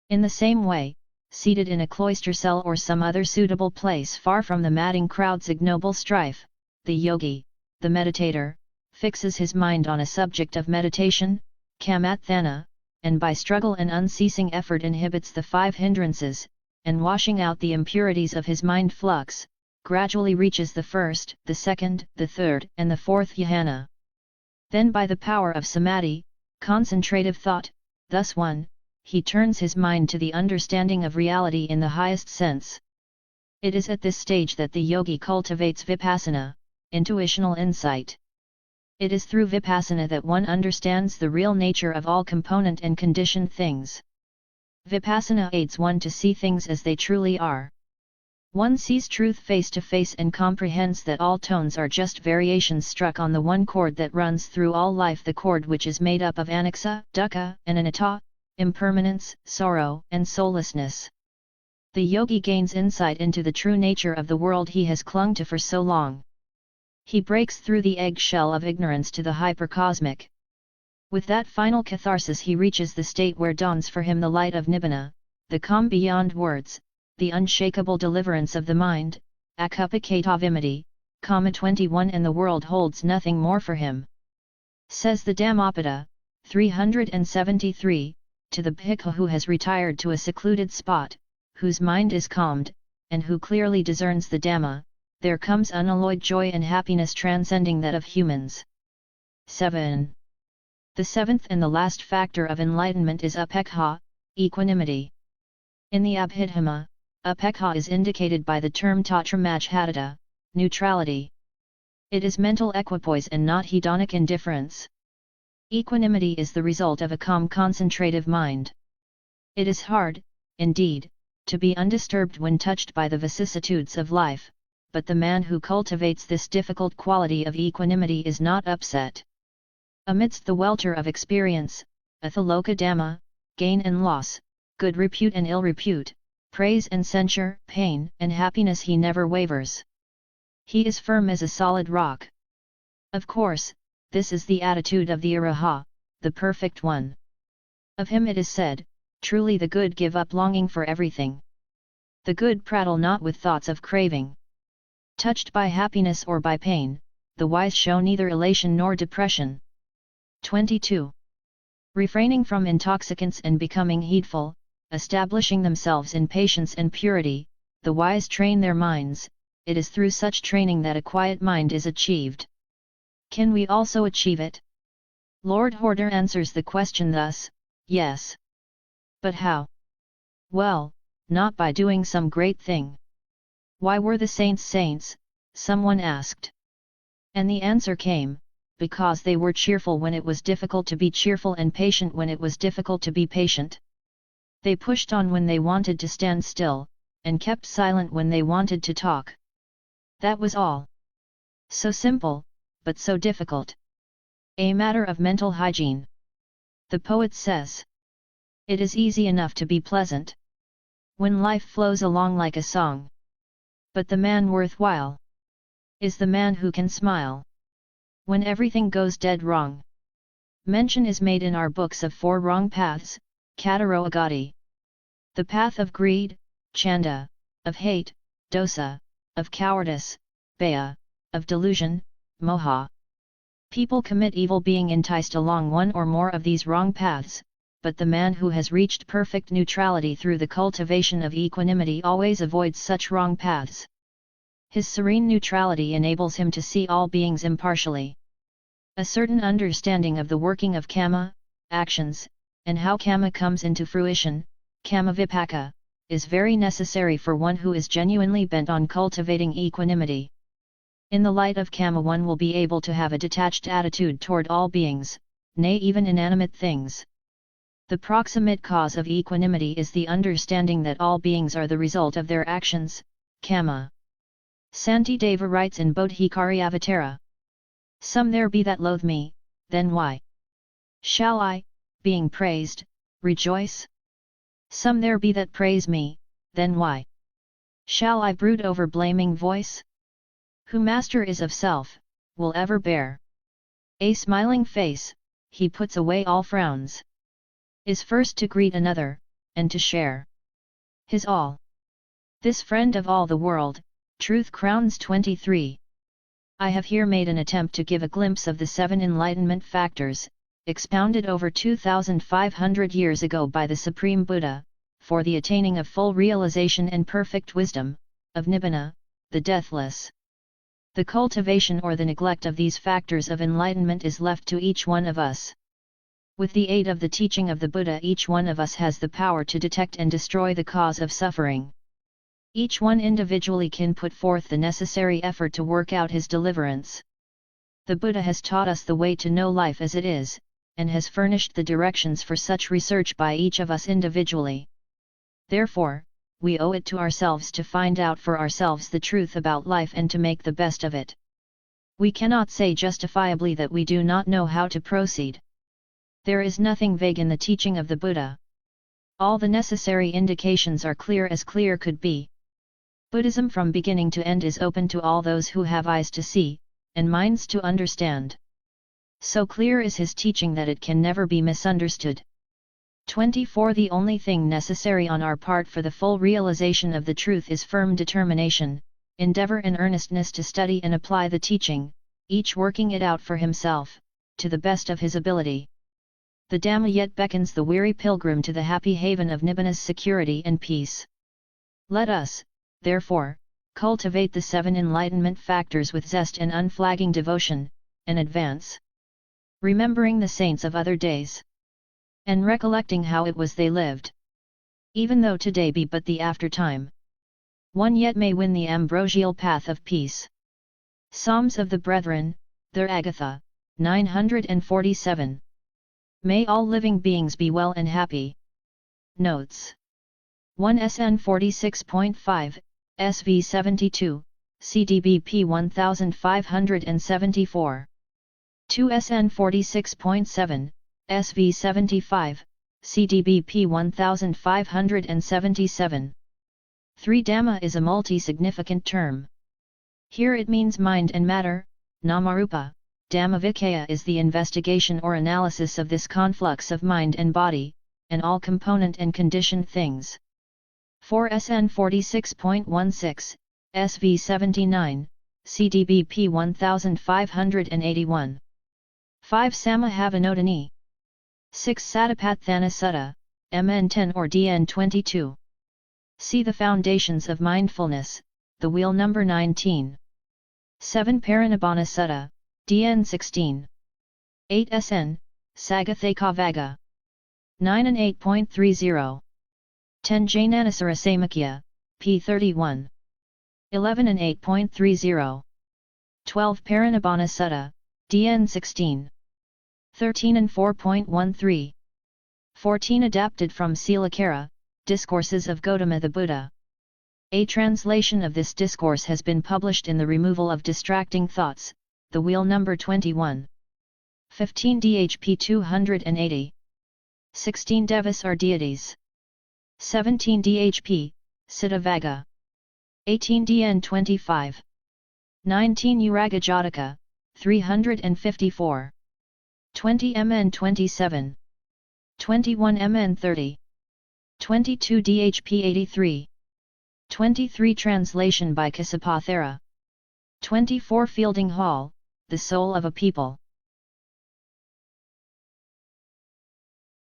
In the same way, seated in a cloister cell or some other suitable place far from the madding crowd's ignoble strife, the yogi, the meditator, fixes his mind on a subject of meditation, kammatthana, and by struggle and unceasing effort inhibits the 5 hindrances, and washing out the impurities of his mind flux, gradually reaches the first, the second, the third, and the 4th jhana. Then by the power of samadhi, concentrative thought, thus won, he turns his mind to the understanding of reality in the highest sense. It is at this stage that the yogi cultivates vipassana, intuitional insight. It is through vipassana that one understands the real nature of all component and conditioned things. Vipassana aids one to see things as they truly are. One sees truth face to face and comprehends that all tones are just variations struck on the one chord that runs through all life, the chord which is made up of anicca, dukkha, and anatta, impermanence, sorrow, and soullessness. The yogi gains insight into the true nature of the world he has clung to for so long. He breaks through the egg-shell of ignorance to the hypercosmic. With that final catharsis he reaches the state where dawns for him the light of nibbana, the calm beyond words, the unshakable deliverance of the mind, akupakata vimati, Kamma 21, and the world holds nothing more for him. Says the Dhammapada, 373, to the bhikkhu who has retired to a secluded spot, whose mind is calmed, and who clearly discerns the Dhamma, there comes unalloyed joy and happiness transcending that of humans. 7. The 7th and the last factor of enlightenment is upekkha, equanimity. In the Abhidhamma, upekkha is indicated by the term tatramajhatita, neutrality. It is mental equipoise and not hedonic indifference. Equanimity is the result of a calm concentrative mind. It is hard, indeed, to be undisturbed when touched by the vicissitudes of life, but the man who cultivates this difficult quality of equanimity is not upset. Amidst the welter of experience, athaloka dhamma, gain and loss, good repute and ill repute, praise and censure, pain and happiness, he never wavers. He is firm as a solid rock. Of course, this is the attitude of the Araha, the Perfect One. Of him it is said, truly the good give up longing for everything. The good prattle not with thoughts of craving. Touched by happiness or by pain, the wise show neither elation nor depression. 22. Refraining from intoxicants and becoming heedful, establishing themselves in patience and purity, the wise train their minds. It is through such training that a quiet mind is achieved. Can we also achieve it? Lord Hoarder answers the question thus, yes. But how? Well, not by doing some great thing. Why were the saints saints? Someone asked. And the answer came, because they were cheerful when it was difficult to be cheerful and patient when it was difficult to be patient. They pushed on when they wanted to stand still, and kept silent when they wanted to talk. That was all. So simple, but so difficult. A matter of mental hygiene. The poet says, it is easy enough to be pleasant when life flows along like a song. But the man worthwhile is the man who can smile when everything goes dead wrong. Mention is made in our books of 4 wrong paths, Kataro Agati. The path of greed, Chanda, of hate, Dosa, of cowardice, Baya, of delusion, Moha. People commit evil being enticed along one or more of these wrong paths, but the man who has reached perfect neutrality through the cultivation of equanimity always avoids such wrong paths. His serene neutrality enables him to see all beings impartially. A certain understanding of the working of Kamma, actions, and how Kamma comes into fruition, Kamma Vipaka, is very necessary for one who is genuinely bent on cultivating equanimity. In the light of Kamma one will be able to have a detached attitude toward all beings, nay even inanimate things. The proximate cause of equanimity is the understanding that all beings are the result of their actions, Kamma. Santideva writes in Bodhikari-avatara. Some there be that loathe me, then why shall I, being praised, rejoice? Some there be that praise me, then why shall I brood over blaming voice? Who master is of self, will ever bear a smiling face, he puts away all frowns. Is first to greet another, and to share his all. This friend of all the world, Truth crowns 23. I have here made an attempt to give a glimpse of the 7 enlightenment factors, expounded over 2,500 years ago by the Supreme Buddha, for the attaining of full realization and perfect wisdom, of Nibbana, the deathless. The cultivation or the neglect of these factors of enlightenment is left to each one of us. With the aid of the teaching of the Buddha, each one of us has the power to detect and destroy the cause of suffering. Each one individually can put forth the necessary effort to work out his deliverance. The Buddha has taught us the way to know life as it is, and has furnished the directions for such research by each of us individually. Therefore, we owe it to ourselves to find out for ourselves the truth about life and to make the best of it. We cannot say justifiably that we do not know how to proceed. There is nothing vague in the teaching of the Buddha. All the necessary indications are clear as clear could be. Buddhism from beginning to end is open to all those who have eyes to see, and minds to understand. So clear is his teaching that it can never be misunderstood. 24. The only thing necessary on our part for the full realization of the truth is firm determination, endeavor and earnestness to study and apply the teaching, each working it out for himself, to the best of his ability. The Dhamma yet beckons the weary pilgrim to the happy haven of Nibbana's security and peace. Let us, therefore, cultivate the 7 enlightenment factors with zest and unflagging devotion, and advance. Remembering the saints of other days, and recollecting how it was they lived. Even though today be but the aftertime, one yet may win the ambrosial path of peace. Psalms of the Brethren, their Agatha, 947. May all living beings be well and happy. Notes 1 SN 46.5, SV 72, CDBP 1574. 2 SN 46.7, SV 75, CDBP 1577. 3 Dhamma is a multi-significant term. Here it means mind and matter, Namarupa. Dhammavikaya is the investigation or analysis of this conflux of mind and body, and all component and conditioned things. 4 SN 46.16, SV 79, CDBP 1581. 5 Samahavanodani. 6 Satipatthana Sutta, MN 10 or DN 22. See the Foundations of Mindfulness, the wheel number 19. 7 Parinibbana Sutta, DN 16. 8 SN, Sagathakavaga. 9 and 8.30. 10 Jainanasara Samakya, p. 31. 11 and 8.30. 12 Parinibbana Sutta, DN 16. 13 and 4.13. 14 Adapted from Silakara, Discourses of Gautama the Buddha. A translation of this discourse has been published in The Removal of Distracting Thoughts, the wheel number 21. 15 DHP 280. 16 Devas are deities. 17 DHP, Siddhavagga. 18 DN 25. 19 Uraga Jataka, 354. 20 MN 27. 21 MN 30. 22 DHP 83. 23 Translation by Kasapathera. 24 Fielding Hall, The Soul of a People.